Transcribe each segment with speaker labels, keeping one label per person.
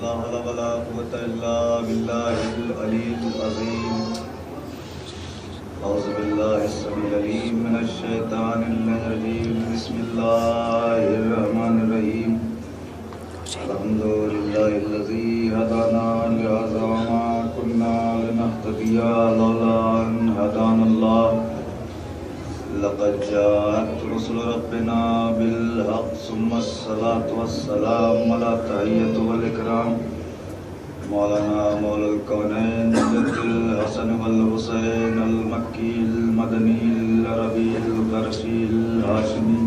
Speaker 1: ला हौला वला कुव्वता इल्ला बिल्लाहिल अलील अज़ीम। औज़ु बिल्लाहिस समीउल अलीम मिनश शैतानिर रजीम। बिस्मिल्लाहिर रहमानिर रहीम। अल्हम्दुलिल्लाहिल्लज़ी हदाना लिहाज़ा वमा कुन्ना लिनहतदिया लौला अन हदानल्लाह। लक़द जाअत रुसुलु रब्बिना बिल हक़्क़ि सुम्मा अस्सलातु वस्सलामु अला तहिय्यति वल इकराम। मौलाना मौलुल कौनैन जद्दुल हसन वल हुसैन अल मक्कील मदनील अरबील क़रशील हाशिमी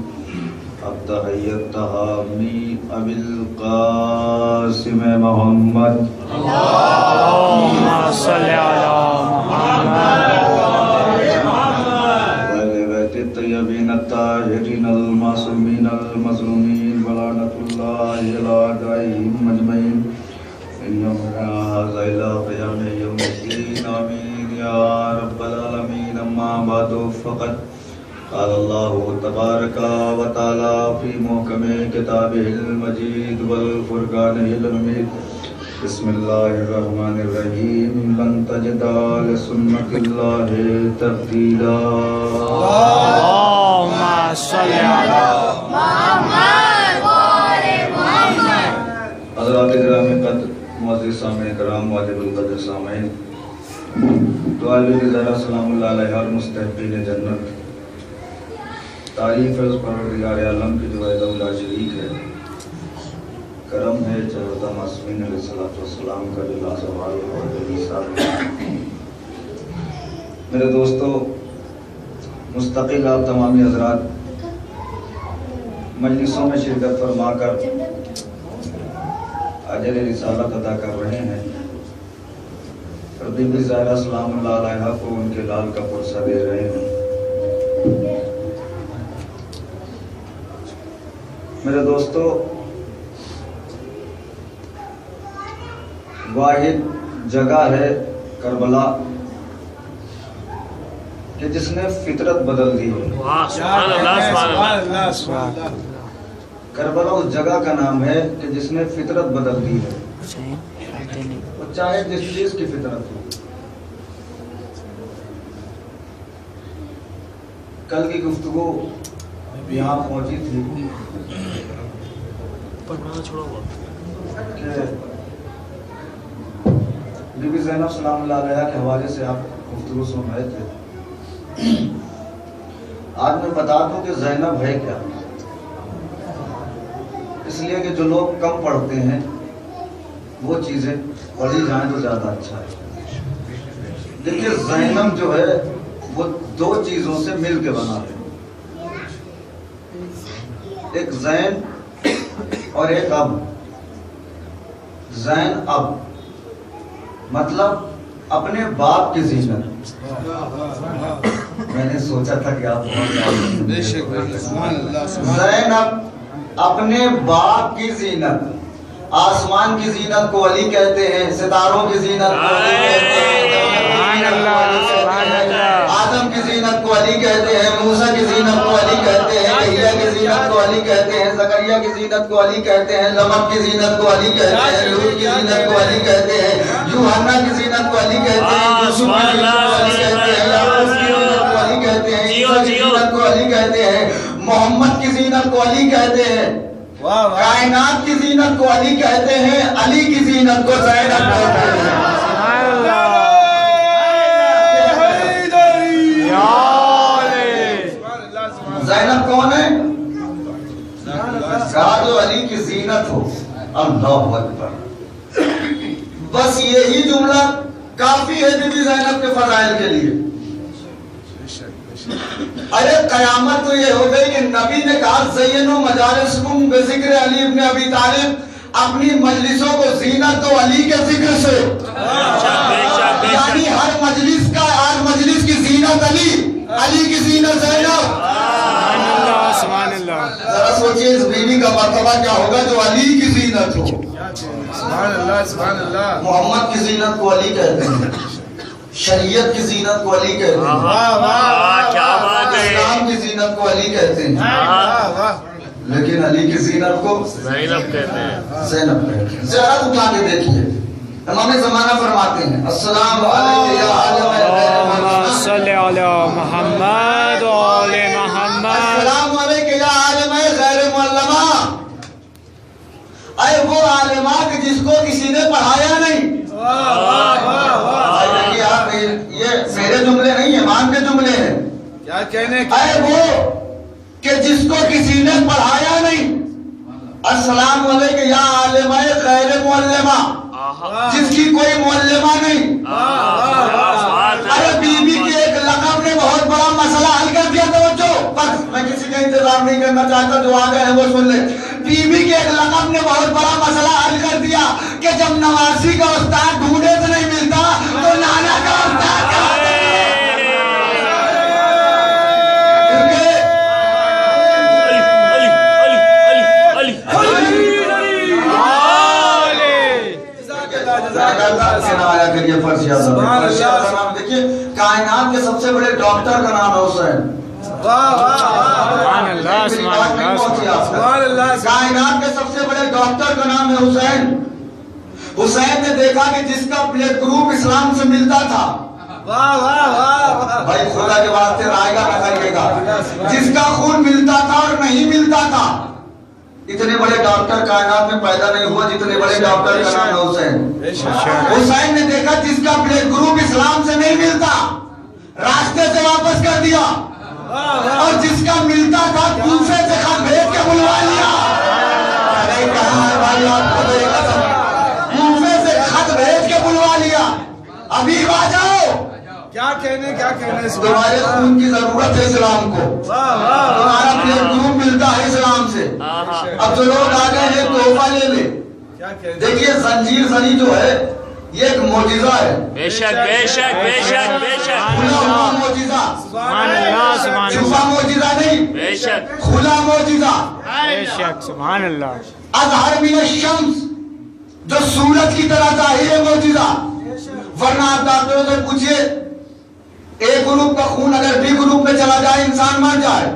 Speaker 1: अत्तहिय्यत तहामी अबिल क़ासिम मोहम्मद
Speaker 2: अल्लाहुम्मा सल्लि अला मुहम्मद
Speaker 1: तय्यबीन ताहिरीन अल मासूमीन अल मज़लूमीन वलानतुल्लाहि अला अदाइहिम अजमईन। इन्नहु हाज़ा इला क़ियाम यौमिद्दीन। आमीन या रब्बल आलमीन। अम्मा बअदु फ़क़द क़ाल अल्लाहु तबारक व तआला फ़ी मुहकमि किताबिहिल मजीद वल फ़ुरक़ानिल हमीद। बिस्मिल्लाहिर रहमानिर रहीम। लन तजिदा लिसुन्नतिल्लाहि तब्दीला।
Speaker 2: अल्लाहुम्मा सल्लि अला
Speaker 1: हज़रात गिरामी क़द्र मुअज़्ज़िज़ सामिईन किराम वाजिबुल क़द्र सामिईन, तो आली ज़हरा सलामुल्लाह अलैहा और मुस्तहिक़ीन जन्नत, तारीफ़ है उस परवरदिगार आलम की जो वहदहु ला शरीक है। करम है चौदह मासूमीन अलैहिस्सलातु वस्सलाम का जो लाज़वाल और बेमिसाल है। मेरे दोस्तों, मुस्तक़िल आप तमामी हज़रात मजलिसों में शिरकत फरमाकर अजर रिसालत अदा कर रहे हैं और बीबी ज़हरा सलामुल्लाह अलैहा को उनके लाल का पुरसा दे रहे हैं। मेरे दोस्तों, वाहिद जगह है करबला कि जिसने फितरत बदल दी है। करबला उस जगह का नाम है कि जिसने फितरत बदल दी है, वो चाहे जिस चीज की फितरत हो। कल की गुफ्तगू यहाँ पहुंची थी बीबी ज़ैनब सलामुल्लाह अलैहा के हवाले से आप गुफ्तगू सुन रहे थे। आज मैं बता दूं कि ज़ैनब है क्या, इसलिए कि जो लोग कम पढ़ते हैं वो चीज़ें पढ़ी जाएं तो ज़्यादा अच्छा है। देखिए, ज़ैनब जो है वो दो चीज़ों से मिल के बना है, एक ज़ैन और एक अब। ज़ैन अब मतलब अपने बाप की ज़ीनत। मैंने सोचा था कि आप ज़ैन अब अपने बाप की ज़ीनत। आसमान की ज़ीनत को अली कहते हैं, सितारों की ज़ीनत को अली कहते हैं, आदम की ज़ीनत को अली कहते हैं, मूसा की ज़ीनत को अली कहते हैं, यहया की ज़ीनत को अली कहते हैं, ज़करिया की ज़ीनत को अली कहते हैं, लमक की ज़ीनत को अली कहते हैं, लूत की ज़ीनत को अली कहते हैं, यूहन्ना की ज़ीनत को अली कहते हैं, यूसुफ की ज़ीनत को अली कहते हैं, याकूब की ज़ीनत को अली कहते हैं, ईसा की ज़ीनत को अली कहते हैं, मोहम्मद की ज़ीनत को अली कहते हैं, कायनात की ज़ीनत को अली कहते हैं, अली की ज़ीनत को ज़ैनब कहते हैं। ज़ैनब कौन है? जो अली की ज़ीनत हो। अल्लाहु अकबर। बस यही जुमला काफी है बीबी ज़ैनब के फज़ाइल के लिए। अरे कयामत तो ये हो गई कि नबी ने कहा ज़य्यनु मजालिसकुम बिज़िक्र अली इब्न अबी तालिब, अपनी मजलिसों को ज़ीनत दो अली के जिक्र से। यानी हर मजलिस का, हर मजलिस की ज़ीनत अली, अली की ज़ीनत ज़ैनब। जरा सोचिए इस बीवी का मर्तबा क्या होगा जो अली की ज़ीनत हो। मोहम्मद की ज़ीनत को अली कहते हैं, शरीयत की ज़ीनत को अली कहते हैं, इस्लाम की ज़ीनत को अली कहते हैं। लेकिन अली की ज़ीनत को
Speaker 2: ज़ैनब कहते हैं।
Speaker 1: ज़ैनब कहते हैं। ज़रा उठा के देखिए, इमाम ज़माना फरमाते हैं अस्सलाम वालेकुम या
Speaker 2: अल्लाहुम्मा सल्ली अला मुहम्मद व आले मुहम्मद।
Speaker 1: अस्सलाम वालेकुम या आलिम गैर मुअल्लमा। अरे वो आलिमा कि जिसको किसी ने पढ़ाया नहीं। देखिए आप, ये मेरे जुमले नहीं है, इमाम के जुमले हैं।
Speaker 3: क्या कहने
Speaker 1: अरे वो कि जिसको किसी ने पढ़ाया नहीं। अस्सलाम वालेकुम या आलिम गैर मुअल्लमा, जिसकी कोई मुअल्लिमा नहीं। अरे बीबी के एक लक़ब ने बहुत बड़ा मसला हल कर दिया। तवज्जो, बस मैं किसी का इंतजार नहीं करना चाहता, जो आ गए हैं वो सुन ले। बीबी के एक लक़ब ने बहुत बड़ा मसला हल कर दिया कि जब नवासी का उस्ताद ढूंढे तो नहीं मिलता तो नाना का उस्ताद देखिए, कायनात के सबसे बड़े डॉक्टर का नाम है हुसैन। कायनात के सबसे बड़े डॉक्टर का नाम है हुसैन। हुसैन ने देखा कि जिसका ब्लड ग्रुप इस्लाम से मिलता था, भाई खुदा के वास्ते रायगा न करिएगा, जिसका खून मिलता था और नहीं मिलता था। इतने बड़े डॉक्टर कायनात में पैदा नहीं हुआ जितने बड़े डॉक्टर का नाम है हुसैन। हुसैन ने देखा जिसका ब्लड ग्रुप इस्लाम से नहीं मिलता, रास्ते से वापस कर दिया, और जिसका मिलता था दूसरे से खत भेज के बुलवा लिया। अरे कहाँ है भाई, आपको तो एक दूसरे से खत भेज के बुलवा लिया, अभी आ जाओ।
Speaker 3: क्या कहने
Speaker 1: तुम्हारे खून की जरूरत है इस्लाम को, तुम्हारा ब्लड ग्रुप मिलता है इस्लाम से। अब जो लोग आ गए हैं तोहफा ले ले। देखिए जंजीर ज़नी जो है ये एक मोजिजा है।
Speaker 2: बेशक बेशक बेशक बेशक।
Speaker 1: खुला हुआ मोजिजा, छुपा मोजिजा नहीं,
Speaker 2: बेशक
Speaker 1: खुला मोजिजा।
Speaker 2: बेशक सुभान अल्लाह।
Speaker 1: अज़हर मिन शम्स, जो सूरज की तरह जाहिर है मोजिजा। वरना आप डॉक्टरों से पूछिए, ए ग्रुप का खून अगर बी ग्रुप में चला जाए इंसान मर जाए।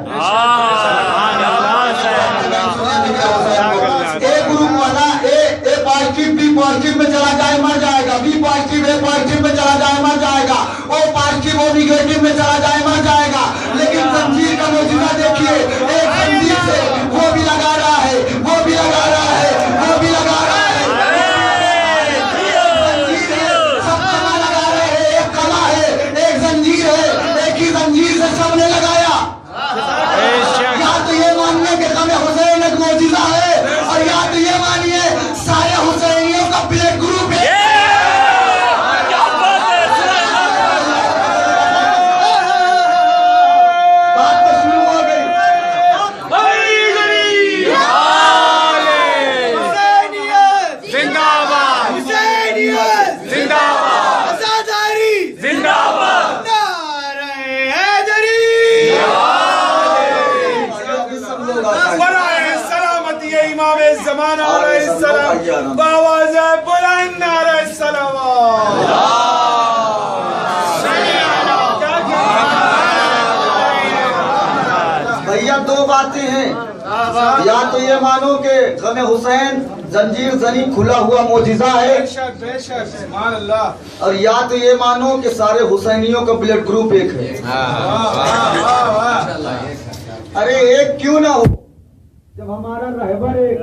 Speaker 1: ए ग्रुप वाला ए पॉजिटिव बी पॉजिटिव में चला जाए मर जाएगा, बी पॉजिटिव ए पॉजिटिव में चला जाए मर जाएगा, ओ पॉजिटिव ओ निगेटिव में चला जाए मर जाएगा। लेकिन जंजीर का मोजिजा देखिए, एक जंजीर से वो भी लगा रहा है, वो भी लगा रहा है, वो भी लगा रहा है। सबने लगाया। या तो ये मानिए कि कम हुसैन एक मोजिजा है, और या तो ये मानिए सारे हुसैनियों का ब्लड ग्रुप है। बात तो शुरू हो गई।
Speaker 2: जिंदाबाद जिंदाबाद जिंदाबाद।
Speaker 3: सलामती इमाम ज़माना बावाज़ बुलंद
Speaker 1: भैया दो बातें हैं, या तो ये मानो कि गम हुसैन जंजीर ज़नी खुला हुआ मोजिजा है, और या तो ये मानो कि सारे हुसैनियों का ब्लड ग्रुप एक है। अरे एक क्यों ना हो जब हमारा रहबर एक।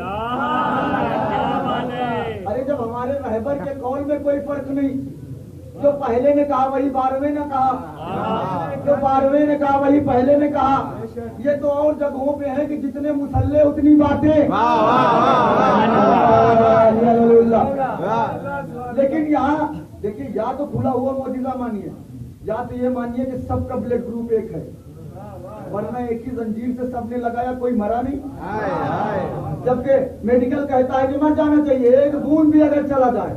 Speaker 1: अरे जब हमारे रहबर के कौल में कोई फर्क नहीं, जो पहले ने कहा वही 12वें ने कहा, जो 12वें ने कहा वही पहले ने कहा। ये तो और जगहों पे है कि जितने मुसल्ले उतनी बातें। लेकिन यहाँ देखिए, या तो खुला हुआ मोजिजा मानिए, या तो ये मानिए कि सबका ब्लड ग्रुप एक है। वरना एक ही जंजीर से सबने लगाया, कोई मरा नहीं। जबकि मेडिकल कहता है कि मर जाना चाहिए, एक बूंद भी अगर चला जाए।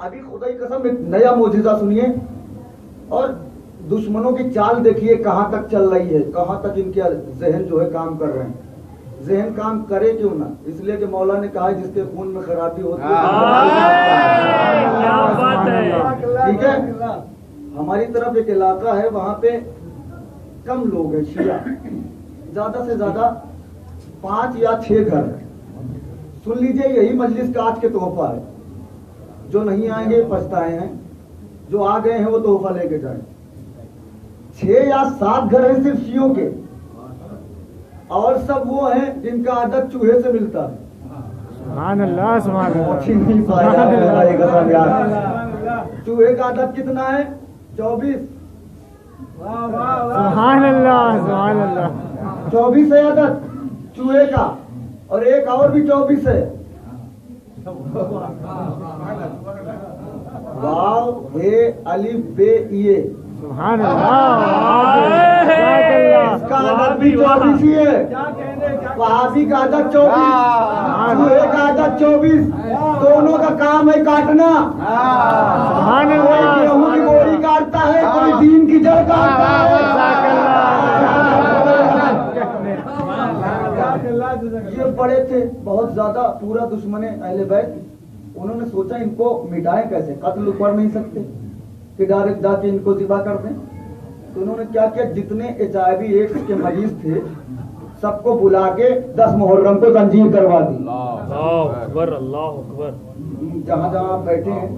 Speaker 1: अभी खुदा की कसम एक नया मोजिजा सुनिए, और दुश्मनों की चाल देखिए कहाँ तक चल रही है, कहाँ तक इनके जहन जो है काम कर रहे हैं। जहन काम करे क्यों ना, इसलिए कि मौला ने कहा है जिसके खून में खराबी होती है। ठीक है, हमारी तरफ एक इलाका है, वहां पे कम लोग हैं शिया, ज्यादा से ज्यादा 5 या 6 घर है। सुन लीजिए, यही मजलिस का आज के तोहफा है। जो नहीं आएंगे पछताए हैं, जो आ गए हैं वो तोहफा लेके जाए। 6 या 7 घर हैं सिर्फ शियों के, और सब वो हैं जिनका आदत चूहे से मिलता है।
Speaker 2: सुभान अल्लाह, सुभान अल्लाह।
Speaker 1: नहीं पाया चूहे का आदत कितना है? 24।
Speaker 2: सुभान अल्लाह, सुभान अल्लाह।
Speaker 1: 24 है आदत चूहे का, और एक और भी 24 है। वाव हे अलिफ बे ये।
Speaker 2: सुभान अल्लाह।
Speaker 1: इसका आदत भी 24 ही है। वहाबी का आदत 24, चूहे का आदत 24। दोनों का काम है काटना।
Speaker 2: सुभान
Speaker 1: कोई
Speaker 2: अल्लाह।
Speaker 1: गेहूं की बोरी काटता है, कोई दीन की जड़ काटता है। ये बड़े थे बहुत ज्यादा, पूरा दुश्मन अहले बैत। उन्होंने सोचा इनको मिटाएं कैसे, कत्ल कर नहीं सकते कि डायरेक्ट जाके इनको जिबा कर दें। तो उन्होंने क्या किया, जितने एचआईवी एड्स के मरीज थे सबको बुला के 10 मुहर्रम को जंजीर करवा दी।
Speaker 2: अल्लाह अकबर।
Speaker 1: जहाँ जहाँ आप बैठे हैं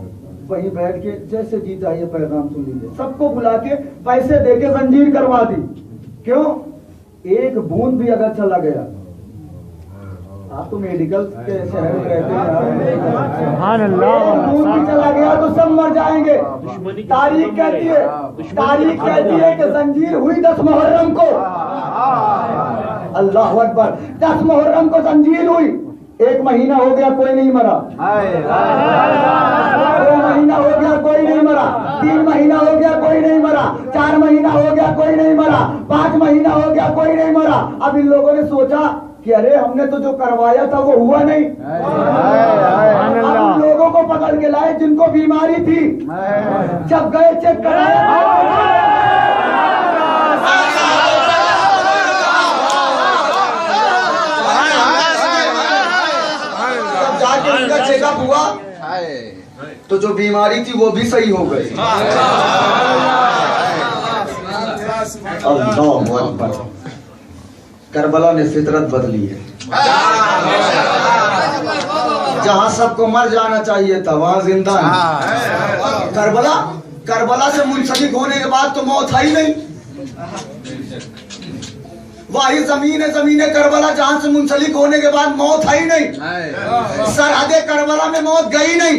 Speaker 1: वहीं बैठ के जैसे जी चाहिए पैगाम सुन लीजिए। सबको बुला के पैसे दे के जंजीर करवा दी। क्यों? एक बूंद भी अगर चला गया, आप तो मेडिकल के शहर में रहते हैं,
Speaker 2: सुभान अल्लाह।
Speaker 1: एक बूंद भी चला गया तो सब मर जाएंगे। तारीख कहती है कि जंजीर हुई 10 मुहर्रम को। अल्लाह अकबर। 10 मुहर्रम को जंजीर हुई। 1 महीना हो गया कोई नहीं मरा। 2 महीना हो गया कोई नहीं मरा। 3 महीना हो गया कोई नहीं मरा। 4 महीना हो गया कोई नहीं मरा। 5 महीना हो गया कोई नहीं मरा। अब इन लोगों ने सोचा कि अरे हमने तो जो करवाया था वो हुआ नहीं। अब उन लोगों को पकड़ के लाए जिनको बीमारी थी। जब गए चेक कराया, जाके उनका चेकअप हुआ तो जो बीमारी थी वो भी सही हो गई। अल्लाहु अकबर। करबला ने फितरत बदली है। जहाँ सबको मर जाना चाहिए था वहाँ जिंदा है। करबला से मुंसलिक होने के बाद तो मौत है ही नहीं। वही जमीन है करबला जहाँ से मुंसलिक होने के बाद मौत है ही नहीं। सरहदे करबला में मौत गई नहीं।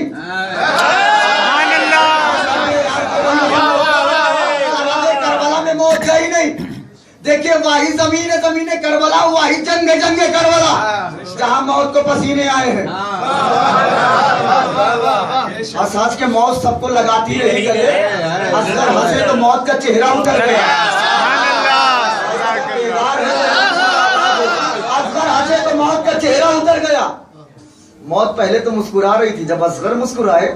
Speaker 1: सरहदे करबला में मौत गई नहीं। देखिए वही जमीन है करबला, वही जंगे करबला जहाँ मौत को पसीने आए हैं। असहज के मौत सबको लगाती रही गले। असगर हंसे तो मौत का चेहरा उतर गया। असगर हंसे तो मौत का चेहरा उतर गया। मौत पहले तो मुस्कुरा रही थी, जब असगर मुस्कुराए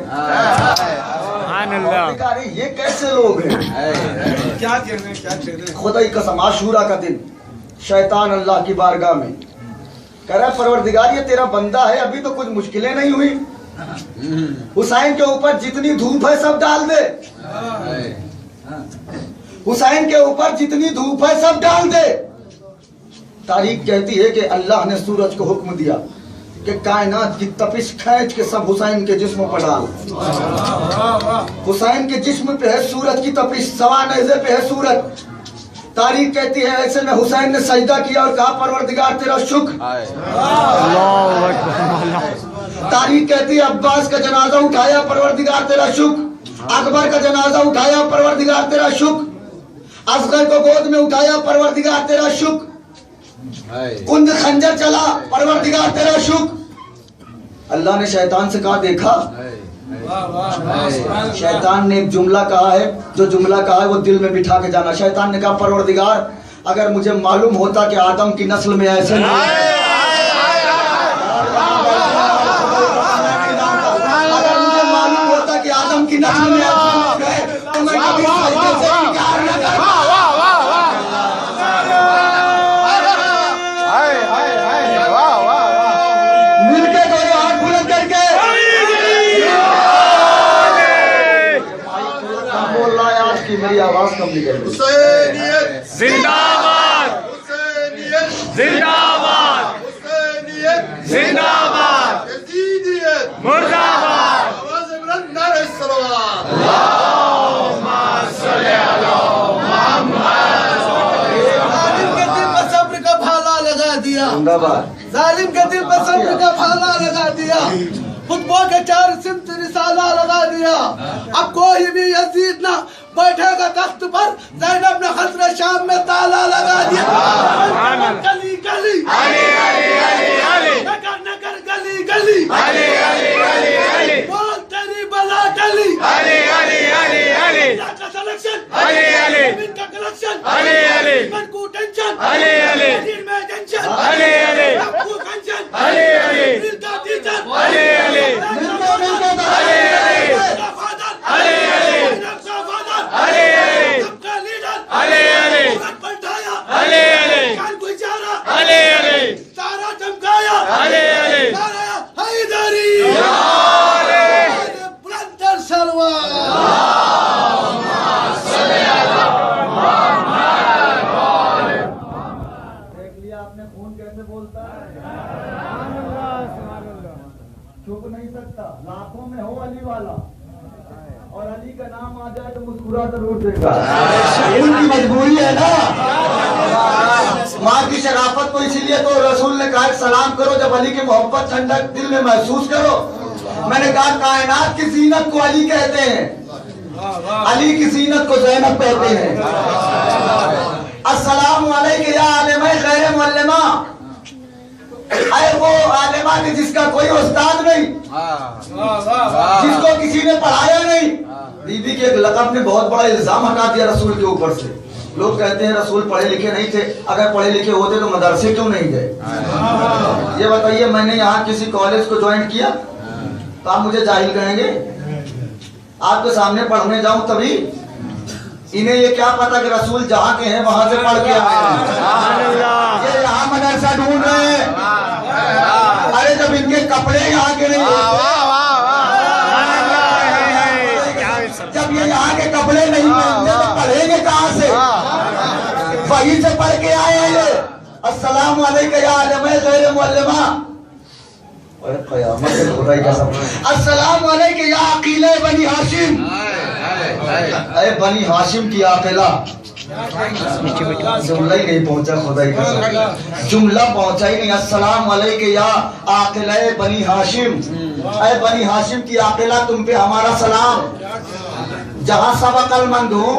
Speaker 1: अरे ये कैसे लोग हैं।
Speaker 3: क्या कहने
Speaker 1: खुदा की कसम, आशूरा का दिन शैतान अल्लाह की बारगाह में कह रहा है, परवरदिगार ये तेरा बंदा है, अभी तो कुछ मुश्किलें नहीं हुई। हुसैन के ऊपर जितनी धूप है सब डाल दे। हुसैन के ऊपर जितनी धूप है सब डाल दे। तारीख कहती है कि अल्लाह ने सूरज को हुक्म दिया कि कायनात की तपिश खींच के सब हुसैन के जिस्म पर डाल। हुसैन के जिस्म पे है सूरज की तपिश, सवा नेज़े पे है सूरज। तारीख कहती है ऐसे में हुसैन ने सजदा किया और कहा परवरदिगार तेरा शुक्र। तारीख कहती है अब्बास का जनाजा उठाया, परवरदिगार तेरा शुक्र। अकबर का जनाजा उठाया, परवरदिगार तेरा शुक्र। असगर को गोद में उठाया, परवरदिगार तेरा शुक्र। कुंद खंजर चला, परवरदिगार तेरा शुक्र। अल्लाह ने शैतान से कहा देखा, शैतान ने एक जुमला कहा है, जो जुमला कहा है वो दिल में बिठा के जाना। शैतान ने कहा परवरदिगार अगर मुझे मालूम होता कि आदम की नस्ल में ऐसे नहीं, अगर मुझे मालूम होता कि आदम की नस्ल में ऐसे लोग हैं तो मैं कभी सजदे से इनकार न करता। मेरी आवाज कम निकल गई।
Speaker 2: जिंदाबाद जिंदाबाद
Speaker 1: जिंदाबाद।
Speaker 3: जालिम के दिल पर सब्र का फाला लगा दिया, खुतबों के 4 सिमत रिसाला लगा दिया। अब कोई भी यजीद ना बैठेगा तख्त पर, ज़ैनब ने खसरे शाम में ताला लगा दिया। गली गली नगर नगर गली गली बोल तेरी बला टली। का सिलेक्शन जमीन का कलेक्शन मन को टेंशन दिल में टेंशन आपको कंचन दिल का टीचर का फादर का फादर सबका लीडर भगत बैठाया कान को इशारा सारा चमकाया सारा हैदरी बुलंद सलवार।
Speaker 1: छुप नहीं सकता, लाखों में हो अली वाला और अली का नाम आ जाए तो मुस्कुरा जरूर देगा। उनकी मजबूरी है ना, माँ की शराफत को, इसीलिए तो रसूल ने कहा सलाम करो जब अली की मोहब्बत ठंडक दिल में महसूस करो। मैंने कहा कायनात की जीनत को अली कहते हैं, अली की जीनत को ज़ैनब कहते हैं। अस्सलामु अलैका या आलिमा गैर मुअल्लिमा, अरे वो आलिमा की जिसका कोई उस्ताद नहीं, जिसको किसी ने पढ़ाया नहीं। बीबी के एक लक़ब ने बहुत बड़ा इल्जाम हटा दिया रसूल के ऊपर से। लोग कहते हैं रसूल पढ़े लिखे नहीं थे, अगर पढ़े लिखे होते तो मदरसे क्यों नहीं गए? ये बताइए, मैंने यहाँ किसी कॉलेज को ज्वाइन किया तो आप मुझे जाहिल कहेंगे? आपके सामने पढ़ने जाऊं तभी? इन्हें ये क्या पता कि रसूल जहाँ के हैं वहां से पढ़ के आए हैं। ये यहाँ मदरसा ढूंढ रहे हैं। अरे जब इनके कपड़े यहाँ के नहीं, जब ये यहाँ के कपड़े नहीं पहनते तो पढ़ेंगे कहाँ से? वहीं से पढ़ के आए हैं ये। अस्सलामु अलैका या आलिमा गैर मुअल्लिमा, अस्सलामु अलैका या अकीले बनी हाशिम, अरे बनी हाशिम की आकिला। जुमला ही नहीं पहुंचा, खुदाई का जुमला पहुंचा ही नहीं। अस्सलामु अलैका या आकिला बनी हाशिम, अरे बनी हाशिम की आकिला, तुम पे हमारा सलाम। जहां सब अकलमंद हो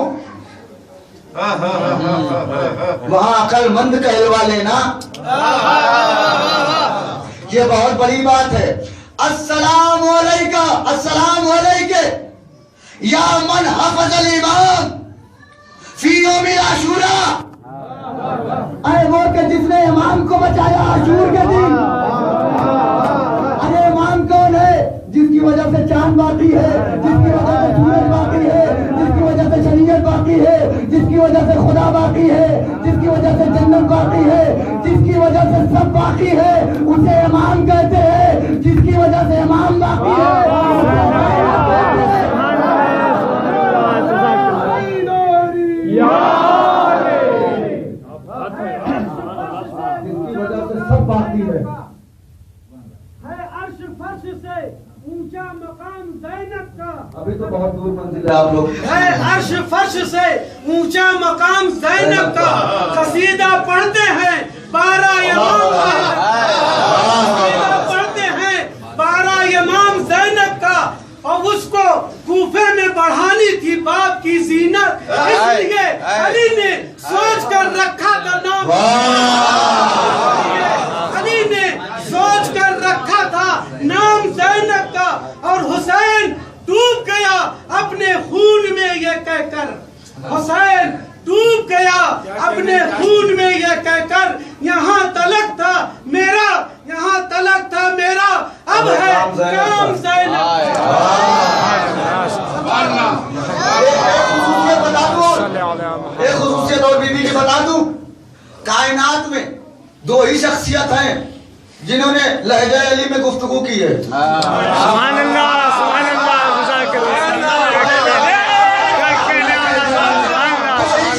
Speaker 1: वहां अकलमंद कहलवा लेना, ये बहुत बड़ी बात है। अस्सलामु अलैका, अस्सलामु अलैका या मन हफ़ज़ल इमाम फी यौमिल आशूरा, अरे वो के जिसने इमाम को बचाया आशूर के दिन। अरे इमाम कौन है? जिसकी वजह से चांद बाकी है, जिसकी वजह से सूरज बाकी है, जिसकी वजह से शरीयत बाकी है, जिसकी वजह से खुदा बाकी है, जिसकी वजह से जन्नत बाकी है, जिसकी वजह से सब बाकी है, उसे इमाम कहते हैं। जिसकी वजह से इमाम बाकी है, जिसकी वजह से सब बाकी है।
Speaker 4: अर्श फर्श से ऊंचा मकाम ज़ैनब का,
Speaker 1: अभी तो बहुत दूर मंजिल है आप लोग।
Speaker 4: है अर्श फर्श से ऊंचा मकाम ज़ैनब का, कसीदा पढ़ते हैं 12 इमाम का, कसीदा पढ़ते हैं 12 इमाम ज़ैनब का। और उसको कूफे में बढ़ानी थी बाप की जीनत, इसलिए अली ने सोच कर रखा था नाम, अली ने सोच कर रखा था नाम ज़ैनब का। और हुसैन डूब गया अपने खून में ये कहकर, हुसैन डूब गया अपने खून में ये कहकर, यहाँ तलक था मेरा, यहाँ तलक था मेरा, अब है काम ज़ैनब।
Speaker 1: एक खुसूसियत और बीबी की बता दूं, कायनात में 2 ही शख्सियत हैं जिन्होंने लहजा अली में गुफ्तगू की है।
Speaker 2: सुभान अल्लाह, सुभान अल्लाह,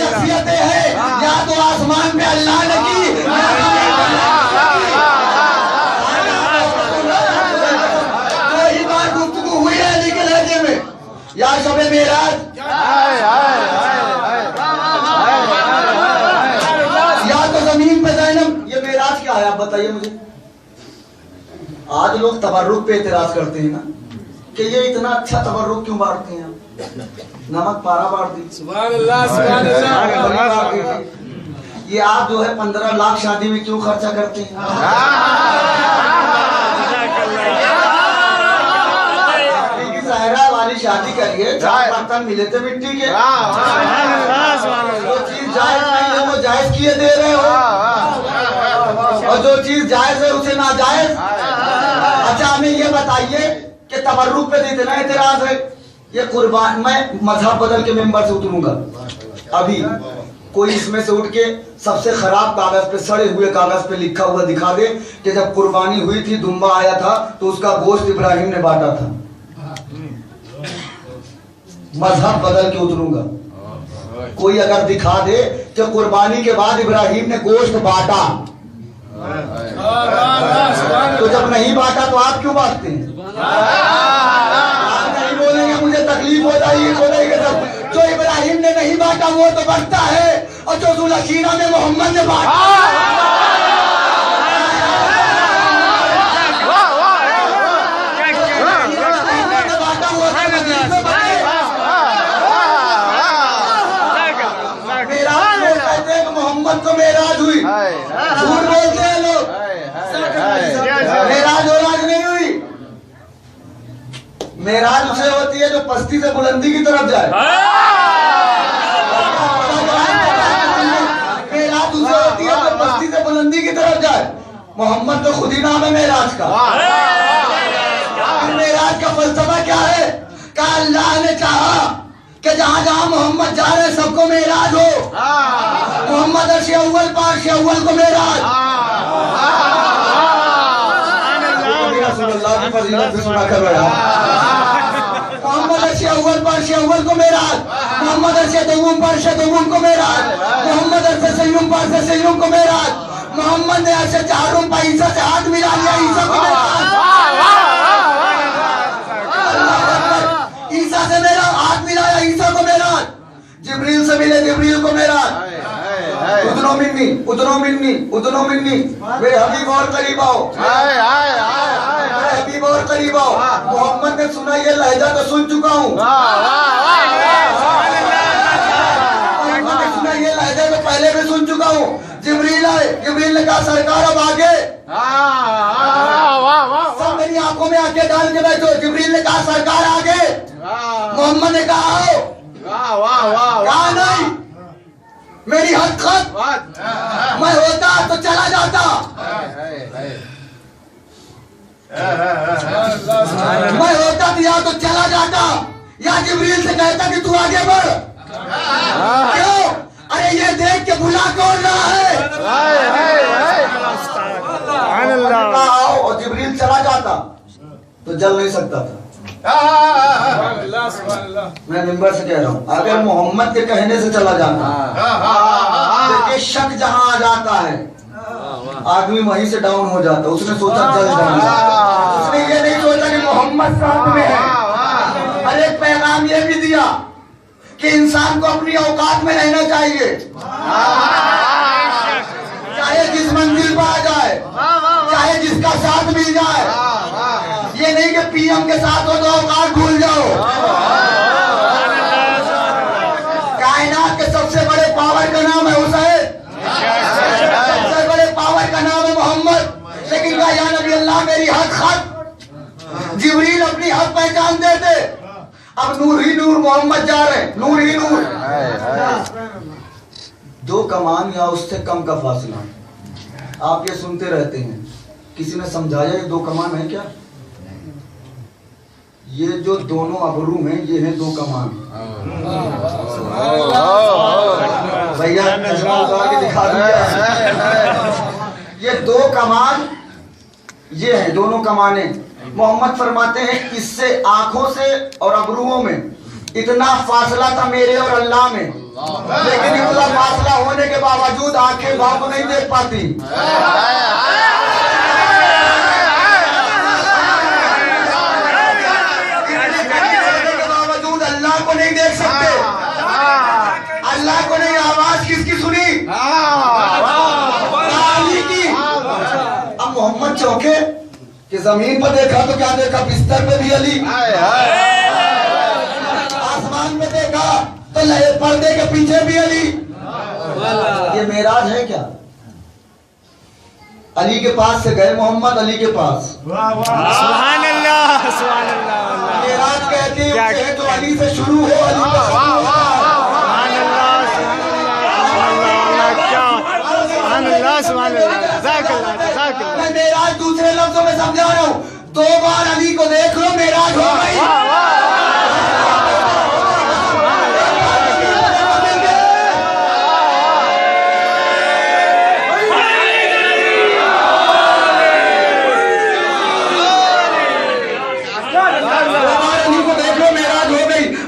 Speaker 1: शख्सियतें हैं, या तो आसमान में अल्लाह ने की, कोई बात गुफ्तगू हुई है अली के लहजे में, या शब मेराज, या तो जमीन पे ज़ैनब। ये मेराज क्या है आप बताइए? बताइए मुझे, आज लोग तबर्रुक पे एतराज करते हैं ना कि ये इतना अच्छा तबर्रुक क्यों बांटते हैं? नमक पारा बांट दी,
Speaker 2: सुभान अल्लाह, सुभान अल्लाह।
Speaker 1: ये आप जो है 15 लाख शादी में क्यों खर्चा करते हैं? सहरा वाली शादी करिए, 4 बर्तन मिले थे मिट्टी के, जो चीज जायज नहीं है वो जायज किए दे रहे हो, और जो चीज जायज है उसे ना जायज। अच्छा हमें ये बताइए कि तबर्रुक पे इतना एतराज है, ये कुर्बान, मैं मजहब बदल के मेंबर से उतरूंगा अभी, कोई इसमें से उठ के सबसे खराब कागज पे, सड़े हुए कागज पे लिखा हुआ दिखा दे कि जब कुर्बानी हुई थी, दुम्बा आया था तो उसका गोश्त इब्राहिम ने बांटा था। मजहब बदल के उतरूंगा। कोई अगर दिखा दे कि कुर्बानी के बाद इब्राहिम ने गोश्त बांटा, तो जब नहीं बांटा तो आप क्यों बांटते हैं? आप नहीं बोलेंगे, मुझे तकलीफ हो जाएगी, बोलेंगे जो इब्राहिम ने नहीं बांटा वो तो बढ़ता है, और जो जुलशीरा में मोहम्मद ने बांटा मोहम्मद को मेराज हुई, झूठ बोलते हैं लोग, मेराज औराज नहीं हुई। मेराज उसे होती है जो पस्ती से बुलंदी की तरफ जाए, मेराज उसे होती है जो पस्ती से बुलंदी की तरफ जाए। मोहम्मद तो खुद ही नाम है मेराज का। मेराज का फलसफा क्या है? कि अल्लाह ने चाहा कि जहाँ जहाँ मोहम्मद जा रहे सबको मेराज हो, मोहम्मद अर्श अव्वल पर अर्श अव्वल को मेराज। मोहम्मद अर्श अव्वल पर अर्श अव्वल को मेराज, मोहम्मद अर्श दोम पर अर्श दोम को मेराज, मोहम्मद अर्श सय्युम पर अर्श सय्युम को मेराज, मोहम्मद ने अर्श चारुम पर ईसा से हाथ मिला लिया, ईसा को मेराज। ईसा से मेरा हाथ मिलाया, ईसा को मेराज। जिब्रील से मिले, जिब्रील को मेराज। उदनो मिन्नी, उदनो मिन्नी, उदनो मिन्नी, मेरे हबीब और करीब आओ, मेरे हबीब और करीब आओ। मोहम्मद ने सुना ये लहजा तो सुन चुका हूँ, मोहम्मद ने सुना ये लहजा तो पहले भी सुन चुका हूँ। जिब्रील आए, जिब्रील ने कहा सरकार अब आगे, सब मेरी आंखों में आंखें डाल के बैठो। जिब्रील ने कहा सरकार आगे, मोहम्मद ने कहा आओ, कहा नहीं, मेरी हद खत, मैं होता तो चला जाता, मैं होता तो या तो चला जाता या जिब्रील से कहता कि तू आगे बढ़। क्यों? अरे ये देख के बुला कौन रहा है? आओ, और जिब्रील चला जाता तो जल नहीं सकता था। मैं मिंबर से कह रहा हूँ, अगर मोहम्मद के कहने से चला जाता, देखिए शक जहाँ आ जाता है आदमी वहीं से डाउन हो जाता। उसने सोचा जल जाएगा, उसने ये नहीं सोचा कि मोहम्मद साथ में है। और एक पैगाम ये भी दिया कि इंसान को अपनी औकात में रहना चाहिए, चाहे जिस मंजिल पर आ जाए, चाहे जिसका साथ मिल जाए। ये नहीं कि पीएम के साथ हो तो औकात भूल जाओ। कायनात के सबसे बड़े पावर का नाम है हुसैन, सबसे बड़े पावर का नाम है मोहम्मद। लेकिन कहा या नबी अल्लाह मेरी हद खत। जिब्रील अपनी हद पहचान देते, अब नूर ही नूर मोहम्मद जा रहे, नूर ही नूर। 2 कमान या उससे कम का फासला, आप ये सुनते रहते हैं। किसी ने समझाया ये 2 कमान है क्या? ये जो दोनों अबरू हैं ये हैं 2 कमान। भैया चश्मा उतार के दिखा दिया। ये 2 कमान ये हैं, दोनों कमाने। मोहम्मद फरमाते हैं इससे आंखों से और अबरुओं में इतना फासला था मेरे और अल्लाह में, लेकिन इतना फासला होने के बावजूद आंखें भाव को नहीं देख पाती। को नहीं देख सकते, अल्लाह को नहीं। आवाज किसकी सुनी? अली की। मोहम्मद चौंके कि जमीन पर देखा तो क्या देखा, बिस्तर पे भी अली, आसमान में देखा तो लहे पर्दे के पीछे भी अली। ये मेराज है क्या? अली के पास से गए मोहम्मद अली के पास।
Speaker 2: सुभान अल्लाह, सुभान अल्लाह।
Speaker 1: मेराज कहते हैं जो अली से शुरू हो अली पे खत्म होता है।
Speaker 2: सुभान अल्लाह, सुभान अल्लाह, सुभान अल्लाह। जज़ाकल्लाह, जज़ाकल्लाह।
Speaker 1: मैं मेराज दूसरे लफ्जों में समझा रहा हूँ, 2 बार अली को देख लो मेराज हो गई।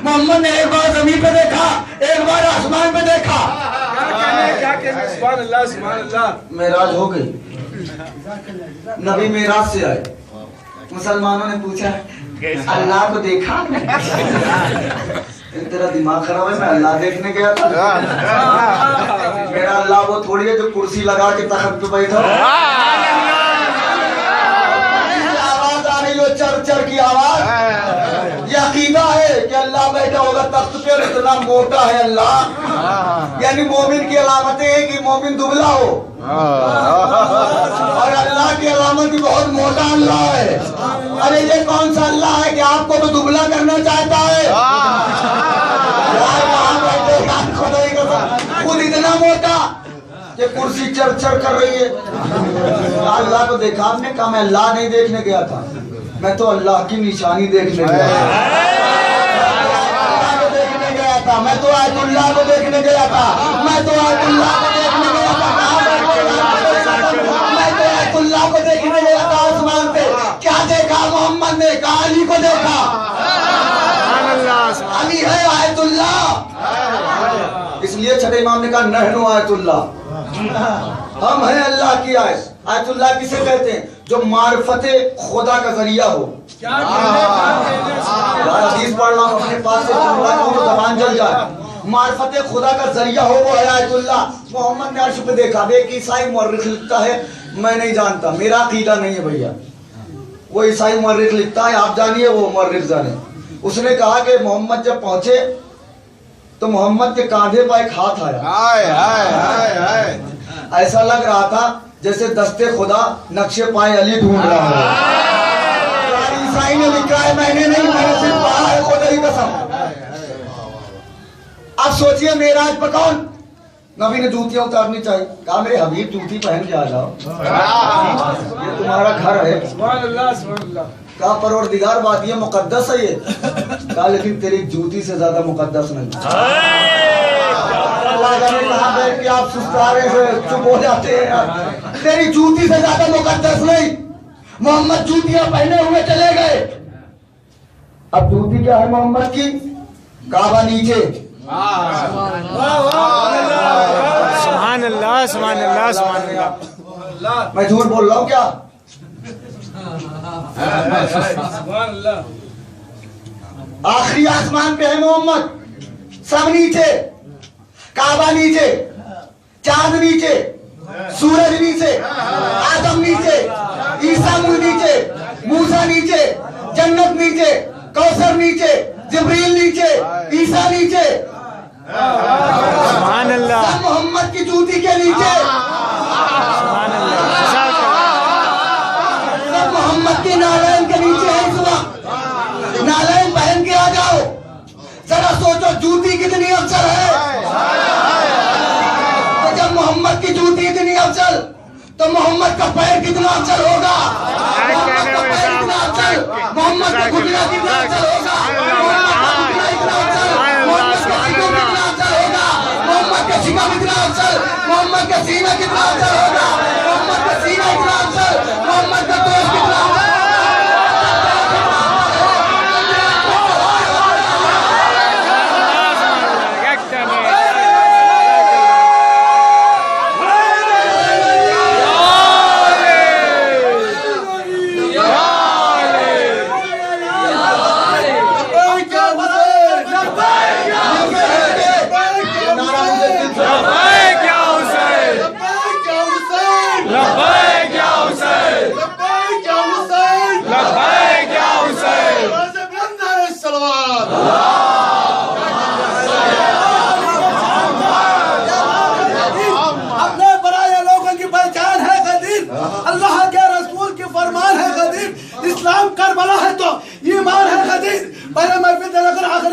Speaker 1: मोहम्मद ने एक बार जमीन पे देखा, एक बार आसमान पे देखा।
Speaker 4: क्या कहने सुभान अल्लाह, सुभान अल्लाह।
Speaker 1: मेराज हो गई। नबी मेराज से आए, मुसलमानों ने पूछा अल्लाह को देखा? तेरा दिमाग खराब है, मैं अल्लाह देखने गया था। मेरा अल्लाह वो थोड़ी है जो कुर्सी लगा के तख्त पे बैठा। आवाज आ रही हो, चर चर की आवाज। ये अकीदा है कि अल्लाह बैठा होगा तख्त पे, इतना मोटा है अल्लाह। यानी मोमिन की अलामतें है कि मोमिन दुबला हो, और अल्लाह की अलामत भी बहुत मोटा अल्लाह है। अरे ये कौन सा अल्लाह है कि आपको तो दुबला करना चाहता है? खुद इतना मोटा कि कुर्सी चर चर कर रही है। अल्लाह को देखा आपने? कहा मैं अल्लाह नहीं देखने गया था, मैं तो अल्लाह की निशानी देखने गया था। मैं तो आयतुल्लाह को देखने गया था। मैं तो आयतुल्लाह को देखने गया था। मैं तो आयतुल्लाह को देखने गया था आसमान पे। क्या देखा मोहम्मद ने? कहा अली को देखा। अली है आयतुल्लाह। इसलिए छठे इमाम ने कहा नहनु आयतुल्लाह, हम हैं अल्लाह की आयत। आयतुल्लाह किसे कहते हैं? जो मार्फते खुदा का जरिया हो। हदीस पढ़ रहा हूं अपने पास से, तो जबान जल जाए। मार्फते खुदा का जरिया हो वो है आयतुल्लाह। मोहम्मद ने अर्श पे देखा। एक ईसाई मुअर्रिख लिखता है, मैं नहीं जानता, मेरा अकीदा नहीं है भैया। वो ईसाई मुअर्रिख लिखता है, आप जानिए वो मुअर्रिख जाने। उसने कहा कि मोहम्मद जब पहुंचे तो मोहम्मद के कांधे पर एक हाथ आया। ऐसा लग रहा था जैसे दस्ते खुदा नक्शे पाए अली ढूंढ रहा है। ईसाई ने लिखा है, मैंने नहीं, मैंने सिर्फ पढ़ा है खुदा की कसम। अब सोचिए मेराज पर कौन? नबी ने जूतियां उतारनी चाहिए। कहा मेरे हबीब जूती पहन के आ जाओ, ये तुम्हारा घर है।
Speaker 4: सुभान अल्लाह, सुभान अल्लाह।
Speaker 1: कहा परवरदिगार बात ये मुकद्दस है ये। कहा लेकिन तेरी जूती से ज्यादा मुकद्दस नहीं। अल्लाह जाने कहां बैठ के आप सुस्तारे से चुप हो जाते हैं यार। तेरी जूती से ज्यादा मुकद्दस नहीं। मोहम्मद जूतियां पहने हुए चले गए। अब जूती क्या है मोहम्मद की? काबा नीचे।
Speaker 2: सुभान अल्लाह, सुभान अल्लाह, सुभान अल्लाह।
Speaker 1: मैं झूठ बोल रहा हूँ क्या?
Speaker 4: सुभान अल्लाह।
Speaker 1: आखिरी आसमान पे है मोहम्मद। सब नीचे, काबा नीचे, चांद नीचे, सूरज नीचे, आदम नीचे, ईसा नीचे, मूसा नीचे, जन्नत नीचे, कौसर नीचे, जिब्रील नीचे, ईसा नीचे।
Speaker 2: सुभान अल्लाह,
Speaker 1: सब मोहम्मद की जूती के नीचे।
Speaker 2: सुभान अल्लाह।
Speaker 1: सब मोहम्मद की नारायण के नीचे है इस वक्त। नारायण पहन के आ जाओ। जरा सोचो जूती कितनी अफजल है। तो जब मोहम्मद की जूती इतनी अफजल, तो मोहम्मद का पैर कितना अफजल होगा? मोहम्मद का पैर कितना अफजल, मोहम्मद का घुटना कितना अफजल होगा? मोहम्मद का घुटना इतना अफजल, मोहम्मद का सीना कितना अफजल होगा? मोहम्मद का सीना कितना अफजल, मोहम्मद का सीना कितना अफजल होगा? मोहम्मद का सीना इतना अफजल, मोहम्मद का दोस्त कितना अफजल।
Speaker 2: लब्बैक या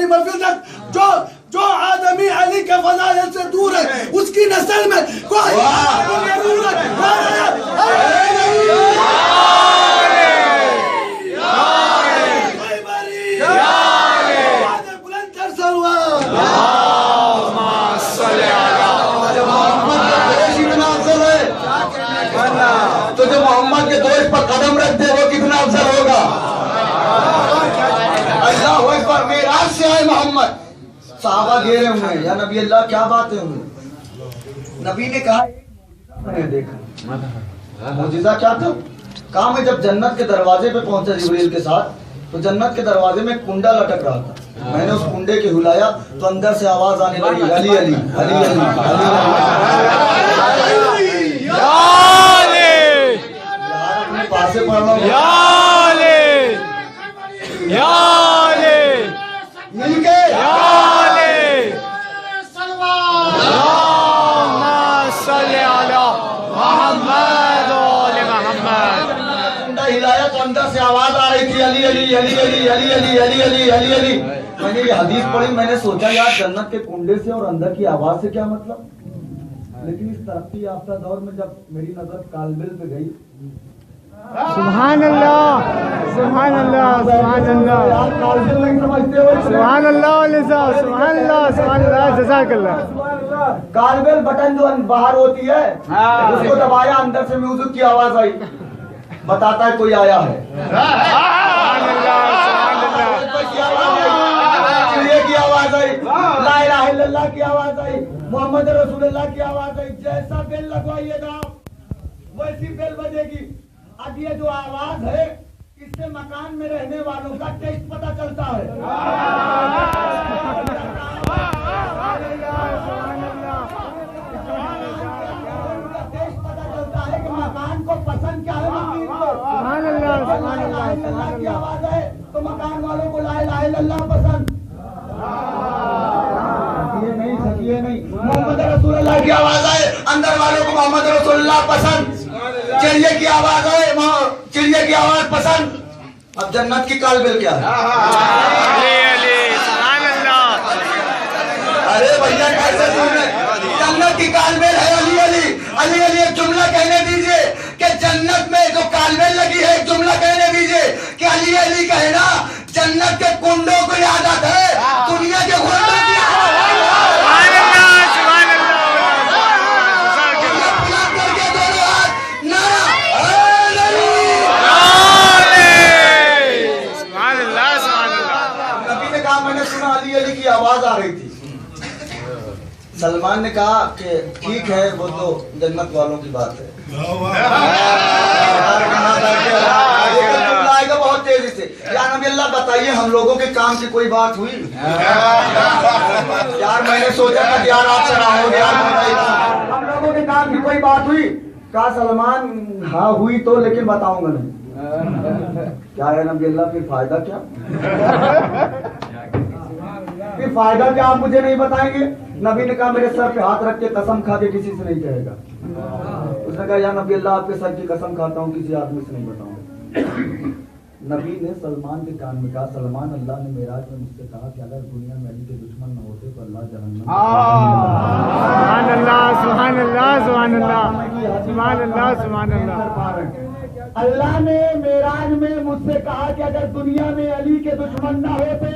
Speaker 3: मफिलत जो आदमी अली के फजाइल से दूर है उसकी नस्ल में कोई
Speaker 1: तो जो मोहम्मद के दोस्त पर कदम रख दे वो कितना अफजल होगा। अल्लाह अकबर, मेराज से आए मोहम्मद, साहबा घेरे हुए हैं, या नबी अल्लाह क्या बात है हुई। नबी ने कहा मैंने देखा। मुजिजा क्या था? कहा मैं जब जन्नत के दरवाजे पे पहुंचा जिब्रील के साथ, तो जन्नत के दरवाजे में कुंडा लटक रहा था। मैंने उस कुंडे के हिलाया तो अंदर से आवाज आने लगी, अली अली अली अली पासे पढ़ रहा हूँ मिलके कुंडा हिलाया तो अंदर से आवाज आ रही थी, अली अली अली अली अली अली अली अली अली अली। मैंने ये हदीस पढ़ी, मैंने सोचा यार जन्नत के कुंडे से और अंदर की आवाज से क्या मतलब। लेकिन इस तरक्की याफ्ता दौर में जब मेरी नजर कालबिल पे गई,
Speaker 2: सुभान अल्लाह सुभान अल्लाह सुभान अल्लाह
Speaker 1: कालबिल नहीं समझते हो,
Speaker 2: सुभान अल्लाह सुभान अल्लाह जज़ाकल्लाह।
Speaker 1: कालबिल बटन जो बाहर होती है उसको दबाया, अंदर से म्यूजिक की आवाज आई, बताता है कोई आया है। चिड़िया की आवाज आई, ला इलाहा इल्लल्लाह की आवाज आई, मोहम्मद रसूलुल्लाह की आवाज आई। जैसा बेल लगवाइएगा वैसी बेल बजेगी। अब ये जो आवाज है इससे मकान में रहने वालों का टेस्ट पता चलता है। टेस्ट पता चलता है कि मकान को पसंद क्या है। अल्लाह की आवाज है तो मकान वालों को ला इलाहा इल्लल्लाह पसंद। सकिए नहीं, मोहम्मद रसूलुल्लाह की आवाज है, अंदर वालों को मोहम्मद रसूलुल्लाह पसंद। चिड़िया की आवाज है, चिड़िया की आवाज पसंद। अब जन्नत की कालबिल क्या है? अरे भैया कैसे सुने, जन्नत की कालबिल है अली अली अली अली। एक जुमला कहने दीजिए कि जन्नत में जो कालबिल लगी है, एक जुमला कहने दीजिए कि अली अली कहना। जन्नत के कुंडों को याद आता है, दुनिया के कुंडों की की आवाज आ रही थी। सलमान ने कहा कि ठीक है वो तो जन्नत वालों की बात है। आएगा बहुत तेजी से। या नबी अल्लाह बताइए हम लोगों के काम की कोई बात हुई? यार मैंने सोचा था यार आप सराहोगे, हम लोगों के काम की कोई बात हुई? कहा सलमान हाँ हुई तो, लेकिन बताऊंगा नहीं। क्या है नबी अल्लाह, फिर फायदा क्या? फिर फायदा क्या आप मुझे नहीं बताएंगे? नबी ने कहा मेरे सर पे हाथ रख के कसम खा के किसी से नहीं कहेगा। उसने कहा या नबी अल्लाह आपके सर की कसम खाता हूँ, किसी आदमी से नहीं बताऊंगा। नबी ने सलमान के कान में कहा सलमान अल्लाह ने मेराज में मुझसे कहा कि अगर दुनिया में अली के दुश्मन न होते तो अल्लाह जहन्नम।
Speaker 2: सुभान अल्लाह सुभान अल्लाह सुभान अल्लाह सुभान अल्लाह सुभान अल्लाह।
Speaker 1: अल्लाह ने मेराज में मुझसे कहा कि अगर दुनिया में अली के दुश्मन न होते,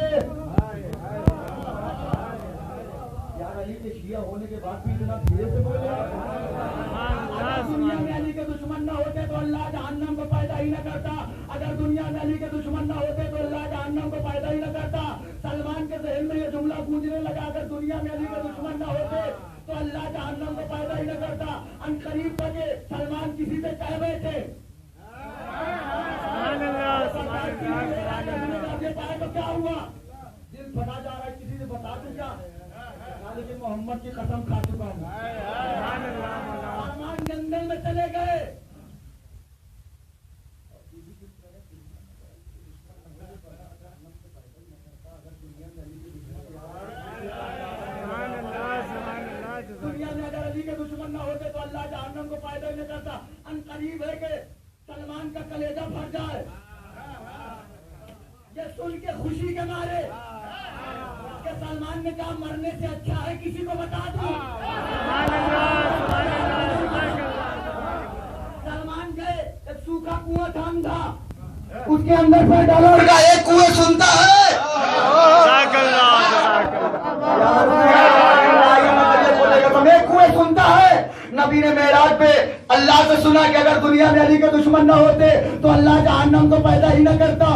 Speaker 1: अली के शिया होने के बाद भी इतना धीरे से बोले। अगर दुनिया में अली के दुश्मन न होते तो अल्लाह जहन्नम को पैदा ही न करता। अगर दुनिया में अली के दुश्मन न होते तो अल्लाह जहन्नम को पैदा ही न करता। सलमान के जहन में ये जुमला गूंजने लगा, अगर दुनिया में अली के दुश्मन न होते तो अल्लाह जहन्नम को पैदा ही न करता। अनकरीब तक सलमान किसी से कह बैठे तो क्या हुआ? दिल फटा जा रहा है, किसी से बता दूं क्या? लेकिन मोहम्मद की कसम खा चुका हूँ। सलमान जंगल में चले गए। दुनिया में अगर अली के दुश्मन न होते तो अल्लाह जहन्नम को पैदा ही न करता। अनकरीब है कि सलमान का कलेजा फट जाए। ये सुन के खुशी के मारे
Speaker 5: सलमान ने कहा मरने से अच्छा है किसी को बता दूं। सलमान गए, एक सूखा कुआं था अंधा, उसके अंदर पैर डाला,
Speaker 1: का एक कुएं सुनता है। एक कुएं सुनता है। नबी ने मेराज पे अल्लाह से सुना कि अगर दुनिया में अली के दुश्मन न होते तो अल्लाह जहन्नम को पैदा ही न करता।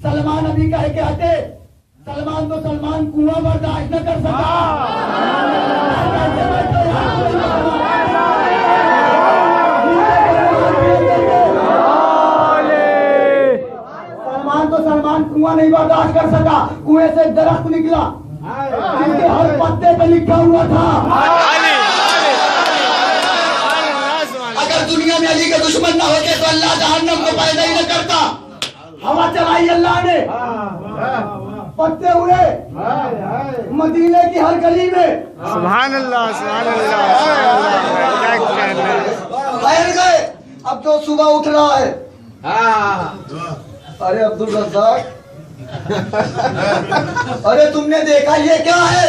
Speaker 1: सलमान अभी कहे के हटे, सलमान तो सलमान कुआं बर्दाश्त न कर सका। सलमान तो सलमान कुआं नहीं बर्दाश्त कर सका। कुएं से दरख्त निकला जिसके हर पत्ते पे लिखा हुआ था अगर दुनिया में अली के दुश्मन न होते तो अल्लाह जहन्नम को पैदा ही न करता। हवा चलाई अल्लाह ने, पत्ते उड़े मदीने की हर गली में।
Speaker 2: सुभान अल्लाह, सुभान अल्लाह।
Speaker 1: ठहर गए, अब तो सुबह उठ रहा है। अरे अब्दुल रज़्ज़ाक, अरे तुमने देखा ये क्या है?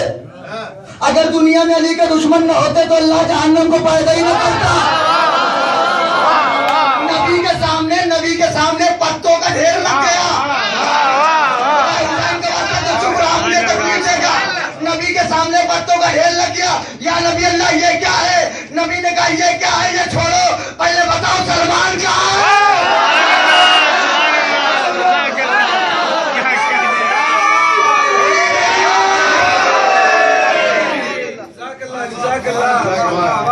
Speaker 1: अगर दुनिया में अली के दुश्मन न होते तो अल्लाह जहन्नम को पैदा ही न करता। नबी के सामने पत्तों का ढेर लग गया। नबी के सामने पत्तों का ढेर लग गया। या नबी अल्लाह ये क्या है? नबी ने कहा ये क्या है? ये छोड़ो, पहले बताओ सलमान कहाँ है?